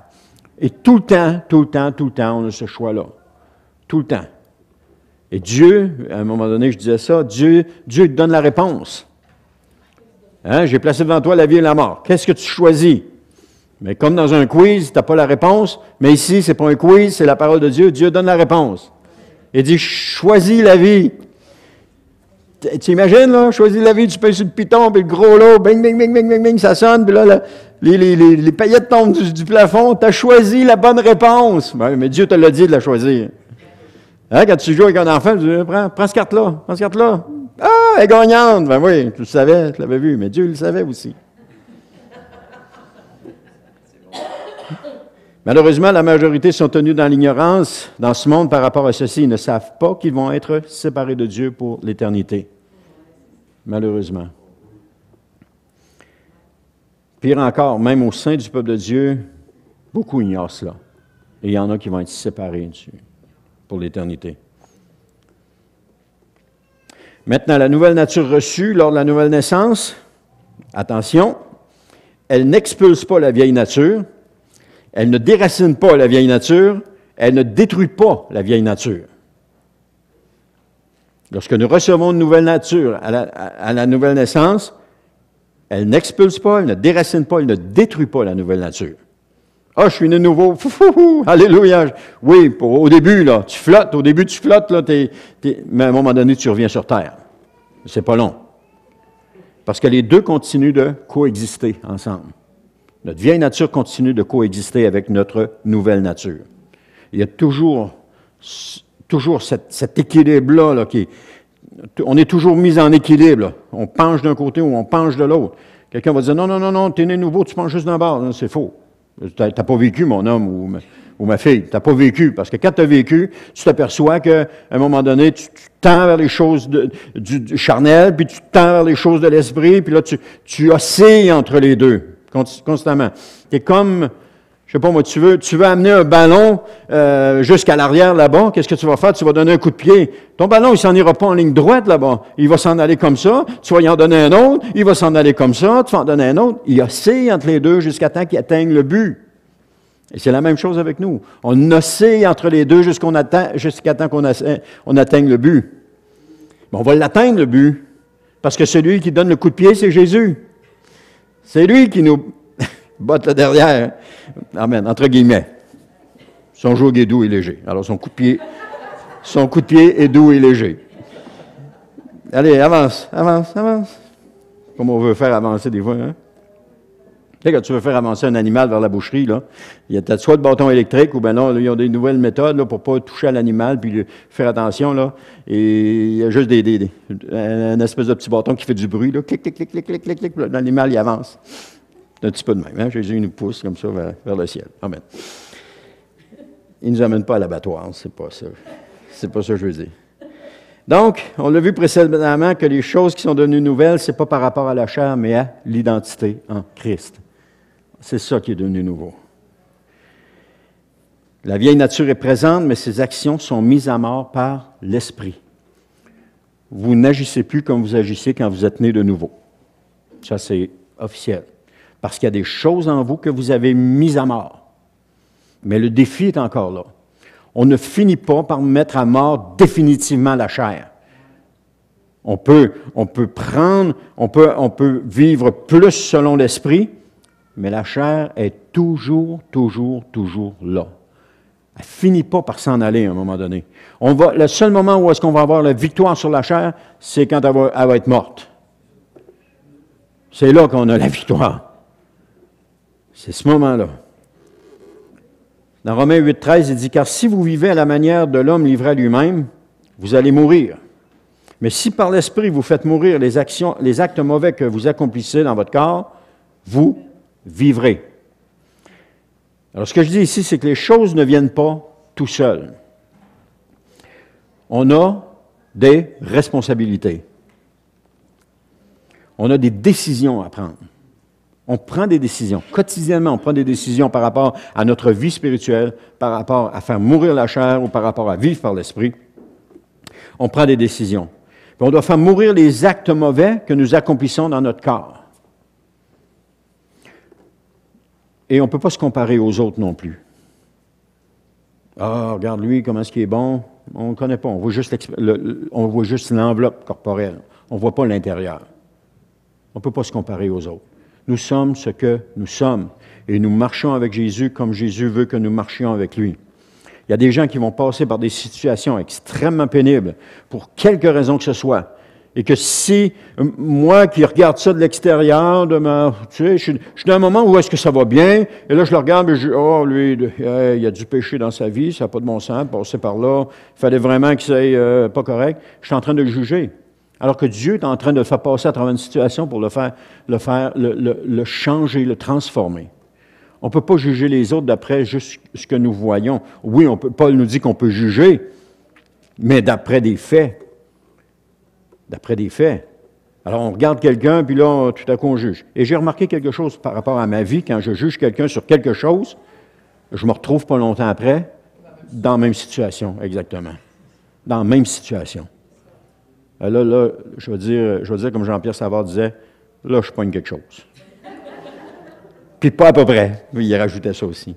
Et tout le temps, on a ce choix-là. Tout le temps. Et Dieu, à un moment donné, je disais ça, Dieu te donne la réponse. Hein? J'ai placé devant toi la vie et la mort. Qu'est-ce que tu choisis? Mais comme dans un quiz, tu n'as pas la réponse. Mais ici, ce n'est pas un quiz, c'est la parole de Dieu. Dieu donne la réponse. Il dit, choisis la vie. Tu imagines, là, choisis la vie, tu pèses sur le piton, puis le gros lot, bing, bing, bing, bing, bing, bing, ça sonne, puis là, les paillettes tombent du plafond, tu as choisi la bonne réponse. Ben, mais Dieu te l'a dit de la choisir. Hein, quand tu joues avec un enfant, tu dis, prends cette carte-là, prends cette carte-là. Ah, elle est gagnante! Ben oui, tu le savais, tu l'avais vu, mais Dieu le savait aussi. Malheureusement, la majorité sont tenus dans l'ignorance dans ce monde par rapport à ceci. Ils ne savent pas qu'ils vont être séparés de Dieu pour l'éternité. Malheureusement. Pire encore, même au sein du peuple de Dieu, beaucoup ignorent cela. Et il y en a qui vont être séparés de Dieu pour l'éternité. Maintenant, la nouvelle nature reçue lors de la nouvelle naissance, attention, elle n'expulse pas la vieille nature, elle ne déracine pas la vieille nature, elle ne détruit pas la vieille nature. Lorsque nous recevons une nouvelle nature à la nouvelle naissance, elle n'expulse pas, elle ne déracine pas, elle ne détruit pas la nouvelle nature. Ah, je suis né nouveau, alléluia. Oui, au début, là, tu flottes, là, mais à un moment donné, tu reviens sur terre. C'est pas long. Parce que les deux continuent de coexister ensemble. Notre vieille nature continue de coexister avec notre nouvelle nature. Il y a toujours cet équilibre-là, là, on est toujours mis en équilibre. Là. On penche d'un côté ou on penche de l'autre. Quelqu'un va dire, non, t'es né nouveau, tu penches juste d'un bord. C'est faux. T'as pas vécu, mon homme ou ma fille. T'as pas vécu. Parce que quand tu as vécu, tu t'aperçois qu'à un moment donné, tu tends vers les choses du charnel, puis tu tends vers les choses de l'esprit, puis là, tu oscilles entre les deux, constamment. T'es comme, je sais pas moi, tu veux amener un ballon jusqu'à l'arrière là-bas, qu'est-ce que tu vas faire? Tu vas donner un coup de pied. Ton ballon, il s'en ira pas en ligne droite là-bas. Il va s'en aller comme ça, tu vas y en donner un autre, il va s'en aller comme ça, tu vas en donner un autre. Il oscille entre les deux jusqu'à temps qu'il atteigne le but. Et c'est la même chose avec nous. On oscille entre les deux jusqu'à temps qu'on atteigne le but. Mais on va l'atteindre, le but, parce que celui qui donne le coup de pied, c'est Jésus. C'est lui qui nous botte le derrière. Amen, entre guillemets. Son joug est doux et léger. Alors, son coup de pied est doux et léger. Allez, avance. Comme on veut faire avancer des fois, hein? Tu sais, quand tu veux faire avancer un animal vers la boucherie, là, il y a soit le bâton électrique, ou bien non, là, ils ont des nouvelles méthodes là, pour ne pas toucher à l'animal, puis faire attention, là. Et il y a juste une espèce de petit bâton qui fait du bruit, là. Clic, clic, clic, clic, clic, clic, clic, l'animal, il avance. Un petit peu de même, hein? Jésus nous pousse comme ça vers le ciel. Amen. Il ne nous amène pas à l'abattoir, c'est pas ça. C'est pas ça que je veux dire. Donc, on l'a vu précédemment que les choses qui sont devenues nouvelles, ce n'est pas par rapport à la chair, mais à l'identité en Christ. C'est ça qui est devenu nouveau. La vieille nature est présente, mais ses actions sont mises à mort par l'Esprit. Vous n'agissez plus comme vous agissez quand vous êtes né de nouveau. Ça, c'est officiel. Parce qu'il y a des choses en vous que vous avez mises à mort. Mais le défi est encore là. On ne finit pas par mettre à mort définitivement la chair. On peut vivre plus selon l'esprit, mais la chair est toujours là. Elle ne finit pas par s'en aller à un moment donné. Le seul moment où est-ce qu'on va avoir la victoire sur la chair, c'est quand elle va être morte. C'est là qu'on a la victoire. C'est ce moment-là. Dans Romains 8,13, il dit « Car si vous vivez à la manière de l'homme livré à lui-même, vous allez mourir. Mais si par l'Esprit vous faites mourir les actes mauvais que vous accomplissez dans votre corps, vous vivrez. » Alors, ce que je dis ici, c'est que les choses ne viennent pas tout seuls. On a des responsabilités. On a des décisions à prendre. On prend des décisions. Quotidiennement, on prend des décisions par rapport à notre vie spirituelle, par rapport à faire mourir la chair ou par rapport à vivre par l'Esprit. On prend des décisions. Puis on doit faire mourir les actes mauvais que nous accomplissons dans notre corps. Et on ne peut pas se comparer aux autres non plus. Ah, regarde lui, comment est-ce qu'il est bon. On ne connaît pas. On voit juste l'enveloppe corporelle. On ne voit pas l'intérieur. On ne peut pas se comparer aux autres. Nous sommes ce que nous sommes. Et nous marchons avec Jésus comme Jésus veut que nous marchions avec lui. Il y a des gens qui vont passer par des situations extrêmement pénibles pour quelque raison que ce soit. Et que si, moi qui regarde ça de l'extérieur, tu sais, je suis dans un moment où est-ce que ça va bien, et là je le regarde, et lui, il y a du péché dans sa vie, ça n'a pas de bon sens, passer par là, il fallait vraiment que ça soit pas correct, je suis en train de le juger. Alors que Dieu est en train de le faire passer à travers une situation pour le changer, le transformer. On ne peut pas juger les autres d'après juste ce que nous voyons. Oui, Paul nous dit qu'on peut juger, mais d'après des faits. D'après des faits. Alors, on regarde quelqu'un, puis là, tout à coup, on juge. Et j'ai remarqué quelque chose par rapport à ma vie. Quand je juge quelqu'un sur quelque chose, je me retrouve pas longtemps après dans la même situation, exactement. Dans la même situation. Là, je veux dire comme Jean-Pierre Savard disait, là, je pogne quelque chose. Puis pas à peu près. Il rajoutait ça aussi.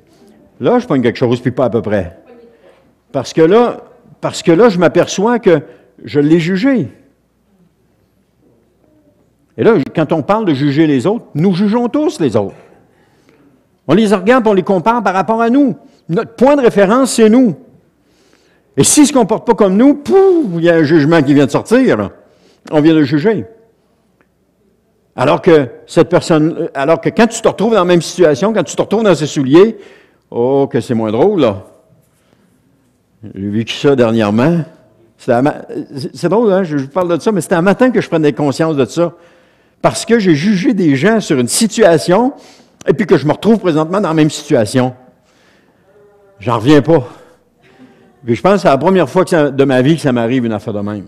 Là, je pogne quelque chose, puis pas à peu près. Parce que là, je m'aperçois que je l'ai jugé. Et là, quand on parle de juger les autres, nous jugeons tous les autres. On les regarde, on les compare par rapport à nous. Notre point de référence, c'est nous. Et s'ils ne se comportent pas comme nous, pouf, il y a un jugement qui vient de sortir. Là. On vient de juger. Alors que quand tu te retrouves dans la même situation, quand tu te retrouves dans ses souliers, oh, que c'est moins drôle, là. J'ai vécu ça dernièrement. C'est drôle, hein, je vous parle de ça, mais c'était un matin que je prenais conscience de ça. Parce que j'ai jugé des gens sur une situation, et puis que je me retrouve présentement dans la même situation. J'en reviens pas. Puis je pense que c'est la première fois de ma vie que ça m'arrive une affaire de même.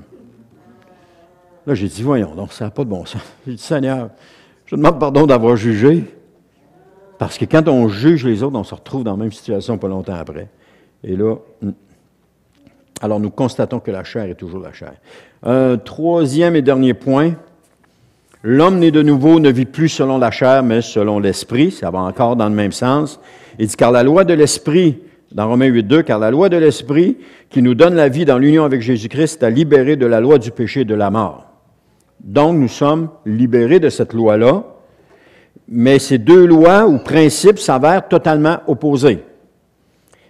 Là, j'ai dit, voyons, donc ça n'a pas de bon sens. J'ai dit, Seigneur, je te demande pardon d'avoir jugé, parce que quand on juge les autres, on se retrouve dans la même situation pas longtemps après. Et là, alors nous constatons que la chair est toujours la chair. Troisième et dernier point, l'homme né de nouveau ne vit plus selon la chair, mais selon l'esprit. Ça va encore dans le même sens. Il dit, car la loi de l'esprit, dans Romains 8.2, car la loi de l'esprit qui nous donne la vie dans l'union avec Jésus-Christ a libéré de la loi du péché et de la mort. Donc, nous sommes libérés de cette loi-là, mais ces deux lois ou principes s'avèrent totalement opposés.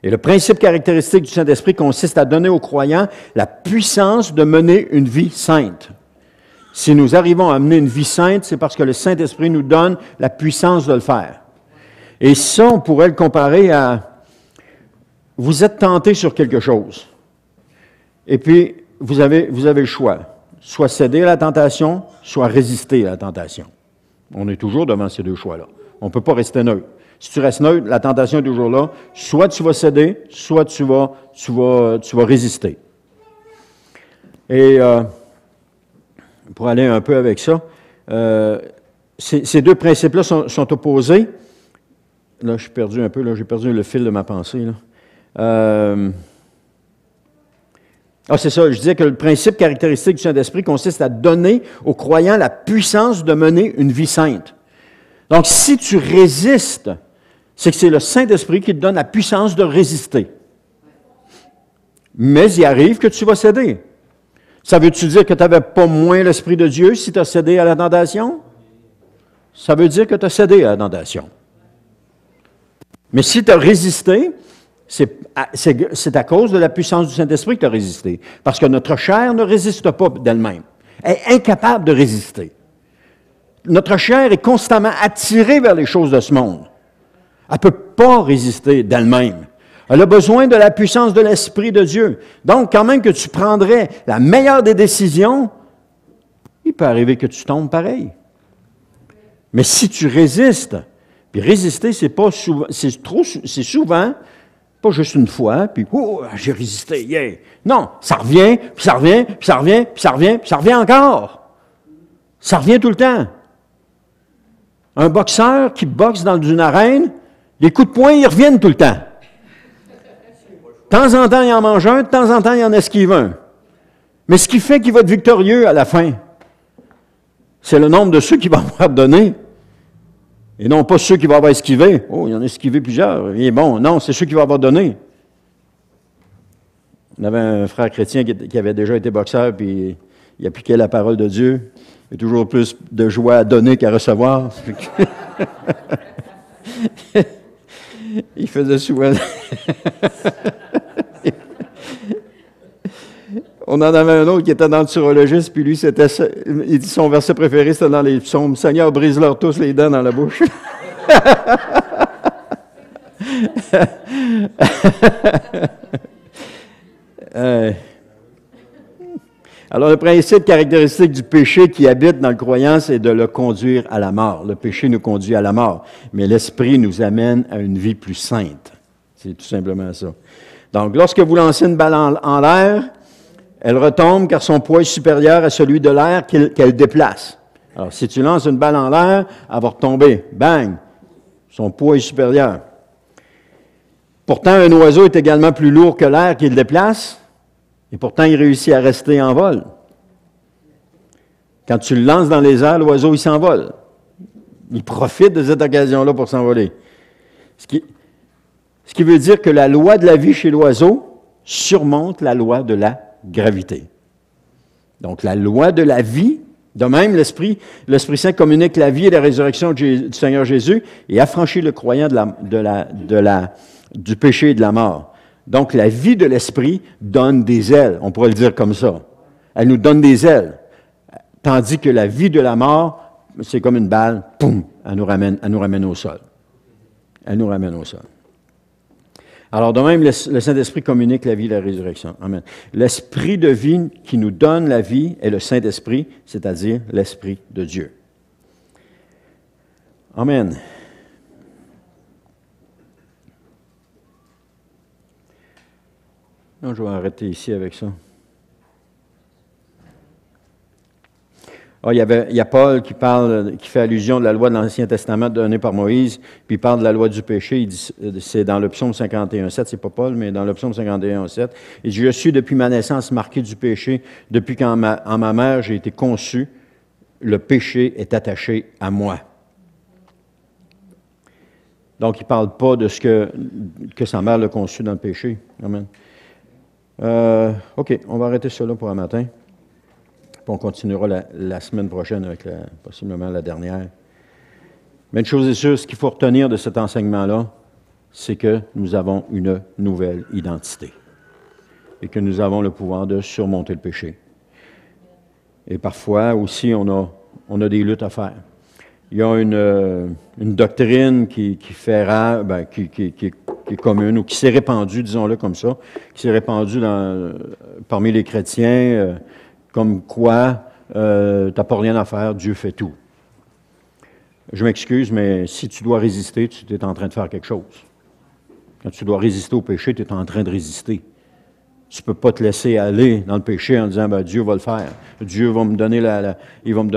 Et le principe caractéristique du Saint-Esprit consiste à donner aux croyants la puissance de mener une vie sainte. Si nous arrivons à mener une vie sainte, c'est parce que le Saint-Esprit nous donne la puissance de le faire. Et ça, on pourrait le comparer à... Vous êtes tenté sur quelque chose, et puis vous avez le choix. Soit céder à la tentation, soit résister à la tentation. On est toujours devant ces deux choix-là. On ne peut pas rester neutre. Si tu restes neutre, la tentation est toujours là. Soit tu vas céder, soit tu vas résister. Et pour aller un peu avec ça, ces deux principes-là sont opposés. Là, je suis perdu un peu, là, j'ai perdu le fil de ma pensée. Là. C'est ça, je disais que le principe caractéristique du Saint-Esprit consiste à donner aux croyants la puissance de mener une vie sainte. Donc, si tu résistes, c'est que c'est le Saint-Esprit qui te donne la puissance de résister. Mais il arrive que tu vas céder. Ça veut-tu dire que tu n'avais pas moins l'Esprit de Dieu si tu as cédé à la tentation? Ça veut dire que tu as cédé à la tentation. Mais si tu as résisté, c'est à cause de la puissance du Saint-Esprit que tu as résisté. Parce que notre chair ne résiste pas d'elle-même. Elle est incapable de résister. Notre chair est constamment attirée vers les choses de ce monde. Elle ne peut pas résister d'elle-même. Elle a besoin de la puissance de l'Esprit de Dieu. Donc, quand même que tu prendrais la meilleure des décisions, il peut arriver que tu tombes pareil. Mais si tu résistes, puis résister, c'est souvent, pas juste une fois, puis oh, j'ai résisté, yeah. Non, ça revient, puis ça revient, puis ça revient, puis ça revient, puis ça revient encore. Ça revient tout le temps. Un boxeur qui boxe dans une arène, les coups de poing, ils reviennent tout le temps. De temps en temps, il en mange un, de temps en temps, il en esquive un. Mais ce qui fait qu'il va être victorieux à la fin, c'est le nombre de ceux qui vont avoir donné. Et non pas ceux qui vont avoir esquivé. Oh, il en a esquivé plusieurs. Il est bon. Non, c'est ceux qui vont avoir donné. On avait un frère chrétien qui avait déjà été boxeur, puis il appliquait la parole de Dieu. Il y a toujours plus de joie à donner qu'à recevoir. Il faisait souvent... On en avait un autre qui était dans le turologiste, puis lui, il dit son verset préféré, c'était dans les psaumes. Seigneur, brise-leur tous les dents dans la bouche. Alors, le principe caractéristique du péché qui habite dans le croyant, c'est de le conduire à la mort. Le péché nous conduit à la mort, mais l'Esprit nous amène à une vie plus sainte. C'est tout simplement ça. Donc, lorsque vous lancez une balle en l'air, elle retombe car son poids est supérieur à celui de l'air qu'elle déplace. Alors, si tu lances une balle en l'air, elle va retomber. Bang! Son poids est supérieur. Pourtant, un oiseau est également plus lourd que l'air qu'il déplace, et pourtant, il réussit à rester en vol. Quand tu le lances dans les airs, l'oiseau, il s'envole. Il profite de cette occasion-là pour s'envoler. Ce qui veut dire que la loi de la vie chez l'oiseau surmonte la loi de la gravité. Donc, la loi de la vie, de même, l'Esprit Saint communique la vie et la résurrection du Seigneur Jésus et affranchit le croyant du péché et de la mort. Donc, la vie de l'Esprit donne des ailes, on pourrait le dire comme ça. Elle nous donne des ailes. Tandis que la vie de la mort, c'est comme une balle, poum, elle nous ramène au sol. Elle nous ramène au sol. Alors, de même, le Saint-Esprit communique la vie et la résurrection. Amen. L'Esprit de vie qui nous donne la vie est le Saint-Esprit, c'est-à-dire l'Esprit de Dieu. Amen. Non, je vais arrêter ici avec ça. Il y a Paul qui fait allusion de la loi de l'Ancien Testament donnée par Moïse, puis il parle de la loi du péché. Il dit, c'est dans le psaume 51:7, c'est pas Paul, mais dans le psaume 51:7. Il dit, je suis depuis ma naissance marqué du péché, depuis qu'en ma mère j'ai été conçu, le péché est attaché à moi. Donc, il ne parle pas de ce que sa mère l'a conçu dans le péché. Amen. OK, on va arrêter cela pour un matin. Puis on continuera la semaine prochaine avec possiblement la dernière. Mais une chose est sûre, ce qu'il faut retenir de cet enseignement-là, c'est que nous avons une nouvelle identité et que nous avons le pouvoir de surmonter le péché. Et parfois aussi, on a des luttes à faire. Il y a une doctrine qui est commune ou qui s'est répandue, disons-le comme ça, qui s'est répandue parmi les chrétiens, comme quoi tu n'as pas rien à faire, Dieu fait tout. Je m'excuse, mais si tu dois résister, tu es en train de faire quelque chose. Quand tu dois résister au péché, tu es en train de résister. Tu ne peux pas te laisser aller dans le péché en disant Dieu va le faire. Dieu va me donner il va me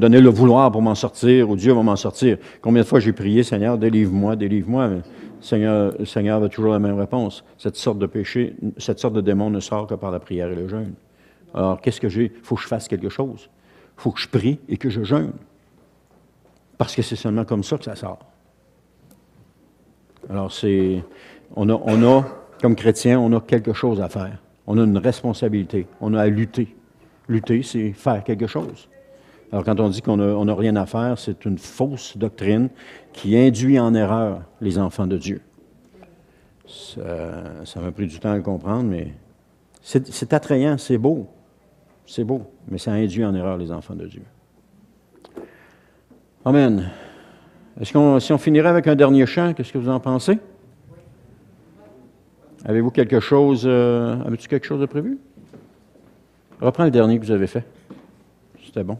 donner le vouloir pour m'en sortir, ou Dieu va m'en sortir. Combien de fois j'ai prié, Seigneur, délivre-moi, délivre-moi. Le Seigneur a toujours la même réponse. Cette sorte de péché, cette sorte de démon ne sort que par la prière et le jeûne. Alors, qu'est-ce que j'ai? Il faut que je fasse quelque chose. Il faut que je prie et que je jeûne. Parce que c'est seulement comme ça que ça sort. Alors, on a, comme chrétiens, on a quelque chose à faire. On a une responsabilité. On a à lutter. Lutter, c'est faire quelque chose. Alors, quand on dit qu'on n'a rien à faire, c'est une fausse doctrine qui induit en erreur les enfants de Dieu. Ça m'a pris du temps à le comprendre, mais c'est attrayant, c'est beau. C'est beau, mais ça induit en erreur les enfants de Dieu. Amen. Si on finirait avec un dernier chant, qu'est-ce que vous en pensez? Avez-vous quelque chose, avez-tu quelque chose de prévu? Reprends le dernier que vous avez fait. C'était bon.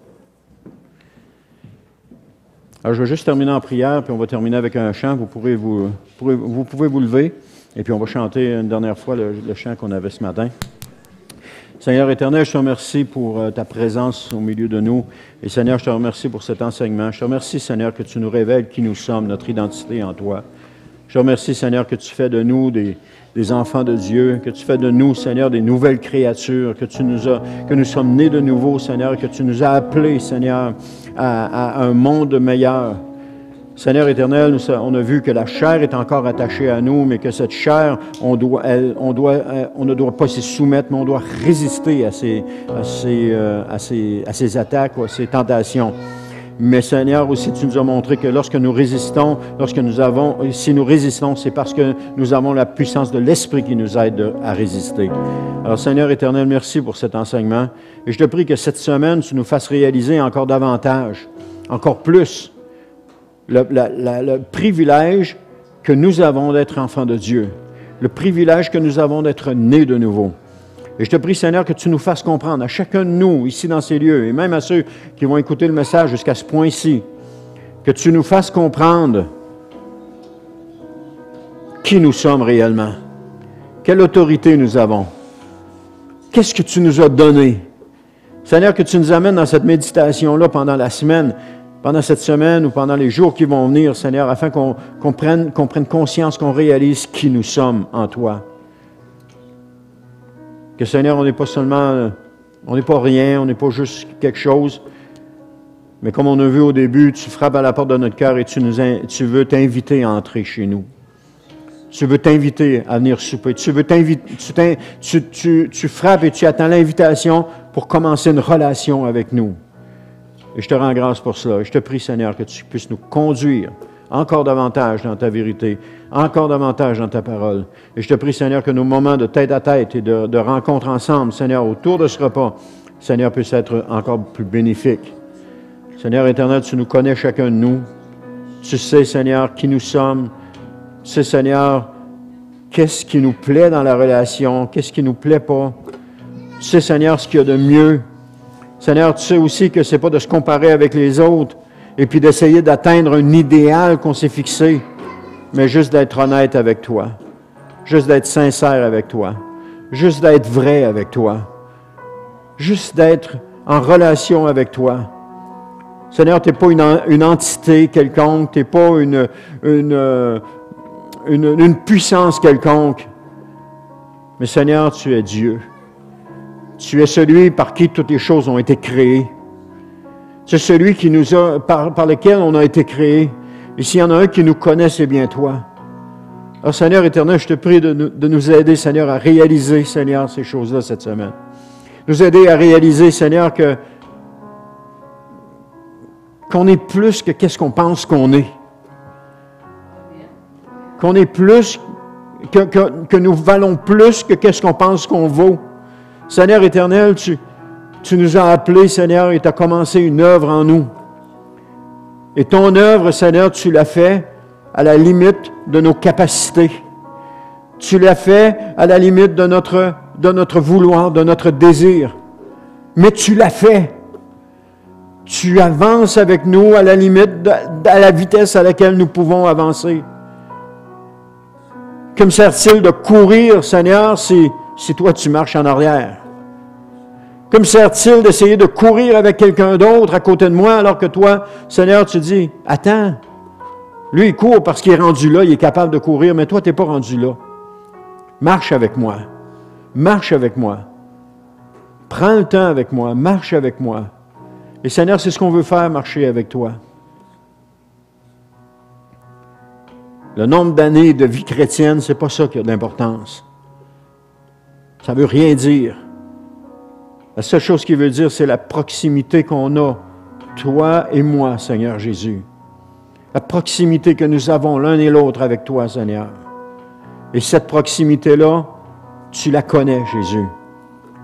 Alors, je vais juste terminer en prière, puis on va terminer avec un chant. Vous pouvez vous lever, et puis on va chanter une dernière fois le chant qu'on avait ce matin. Seigneur éternel, je te remercie pour ta présence au milieu de nous. Et Seigneur, je te remercie pour cet enseignement. Je te remercie, Seigneur, que tu nous révèles qui nous sommes, notre identité en toi. Je te remercie, Seigneur, que tu fais de nous des enfants de Dieu, que tu fais de nous, Seigneur, des nouvelles créatures, que nous sommes nés de nouveau, Seigneur, que tu nous as appelés, Seigneur, à un monde meilleur. Seigneur éternel, on a vu que la chair est encore attachée à nous, mais que cette chair, on ne doit pas s'y soumettre, mais on doit résister à ces attaques ou à ces tentations. Mais Seigneur, aussi, tu nous as montré que lorsque nous résistons, si nous résistons, c'est parce que nous avons la puissance de l'Esprit qui nous aide à résister. Alors, Seigneur éternel, merci pour cet enseignement. Et je te prie que cette semaine, tu nous fasses réaliser encore davantage, encore plus, le privilège que nous avons d'être enfants de Dieu, le privilège que nous avons d'être nés de nouveau. Et je te prie, Seigneur, que tu nous fasses comprendre, à chacun de nous, ici dans ces lieux, et même à ceux qui vont écouter le message jusqu'à ce point-ci, que tu nous fasses comprendre qui nous sommes réellement, quelle autorité nous avons, qu'est-ce que tu nous as donné. Seigneur, que tu nous amènes dans cette méditation-là pendant la semaine, pendant cette semaine ou pendant les jours qui vont venir, Seigneur, afin qu'on prenne conscience, qu'on réalise qui nous sommes en toi. Que Seigneur, on n'est pas rien, on n'est pas juste quelque chose, mais comme on a vu au début, tu frappes à la porte de notre cœur et tu veux t'inviter à entrer chez nous. Tu veux t'inviter à venir souper. Tu frappes et tu attends l'invitation pour commencer une relation avec nous. Et je te rends grâce pour cela. Et je te prie, Seigneur, que tu puisses nous conduire encore davantage dans ta vérité, encore davantage dans ta parole. Et je te prie, Seigneur, que nos moments de tête à tête et de rencontre ensemble, Seigneur, autour de ce repas, Seigneur, puissent être encore plus bénéfiques. Seigneur éternel, tu nous connais chacun de nous. Tu sais, Seigneur, qui nous sommes. Tu sais, Seigneur, qu'est-ce qui nous plaît dans la relation, qu'est-ce qui ne nous plaît pas. Tu sais, Seigneur, ce qu'il y a de mieux. Seigneur, tu sais aussi que ce n'est pas de se comparer avec les autres et puis d'essayer d'atteindre un idéal qu'on s'est fixé, mais juste d'être honnête avec toi, juste d'être sincère avec toi, juste d'être vrai avec toi, juste d'être en relation avec toi. Seigneur, tu n'es pas une entité quelconque, tu n'es pas une puissance quelconque, mais Seigneur, tu es Dieu. Tu es celui par qui toutes les choses ont été créées. Tu es celui qui par lequel on a été créés. Et s'il y en a un qui nous connaît, c'est bien toi. Alors, Seigneur éternel, je te prie de nous aider, Seigneur, à réaliser, Seigneur, ces choses-là cette semaine. Nous aider à réaliser, Seigneur, qu'on est plus que qu'est-ce qu'on pense qu'on est. Qu'on est plus, que nous valons plus que qu'est-ce qu'on pense qu'on vaut. Seigneur éternel, tu nous as appelés, Seigneur, et tu as commencé une œuvre en nous. Et ton œuvre, Seigneur, tu l'as fait à la limite de nos capacités. Tu l'as fait à la limite de notre vouloir, de notre désir. Mais tu l'as fait. Tu avances avec nous à la limite, à la vitesse à laquelle nous pouvons avancer. Que me sert-il de courir, Seigneur, si toi tu marches en arrière? Que me sert-il d'essayer de courir avec quelqu'un d'autre à côté de moi alors que toi, Seigneur, tu dis, attends, lui il court parce qu'il est rendu là, il est capable de courir, mais toi tu n'es pas rendu là. Marche avec moi. Marche avec moi. Prends le temps avec moi. Marche avec moi. Et Seigneur, c'est ce qu'on veut faire, marcher avec toi. Le nombre d'années de vie chrétienne, c'est pas ça qui a de l'importance. Ça ne veut rien dire. La seule chose qu'il veut dire, c'est la proximité qu'on a, toi et moi, Seigneur Jésus. La proximité que nous avons l'un et l'autre avec toi, Seigneur. Et cette proximité-là, tu la connais, Jésus.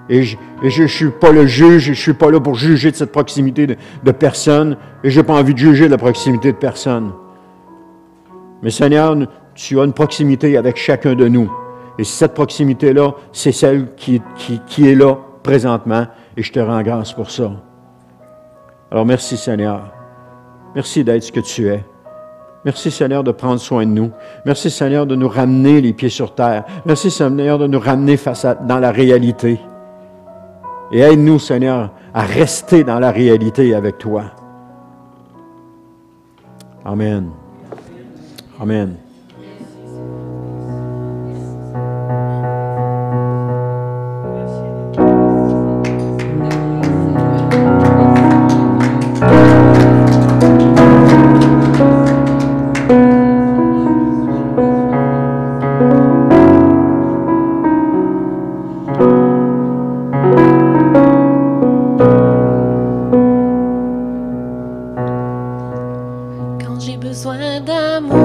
Et je ne suis pas le juge, je ne suis pas là pour juger de cette proximité de personne, et je n'ai pas envie de juger de la proximité de personne. Mais Seigneur, tu as une proximité avec chacun de nous. Et cette proximité-là, c'est celle qui est là présentement, et je te rends grâce pour ça. Alors merci Seigneur. Merci d'être ce que tu es. Merci Seigneur de prendre soin de nous. Merci Seigneur de nous ramener les pieds sur terre. Merci Seigneur de nous ramener dans la réalité. Et aide-nous Seigneur à rester dans la réalité avec toi. Amen. Amen.
besoin d'amour.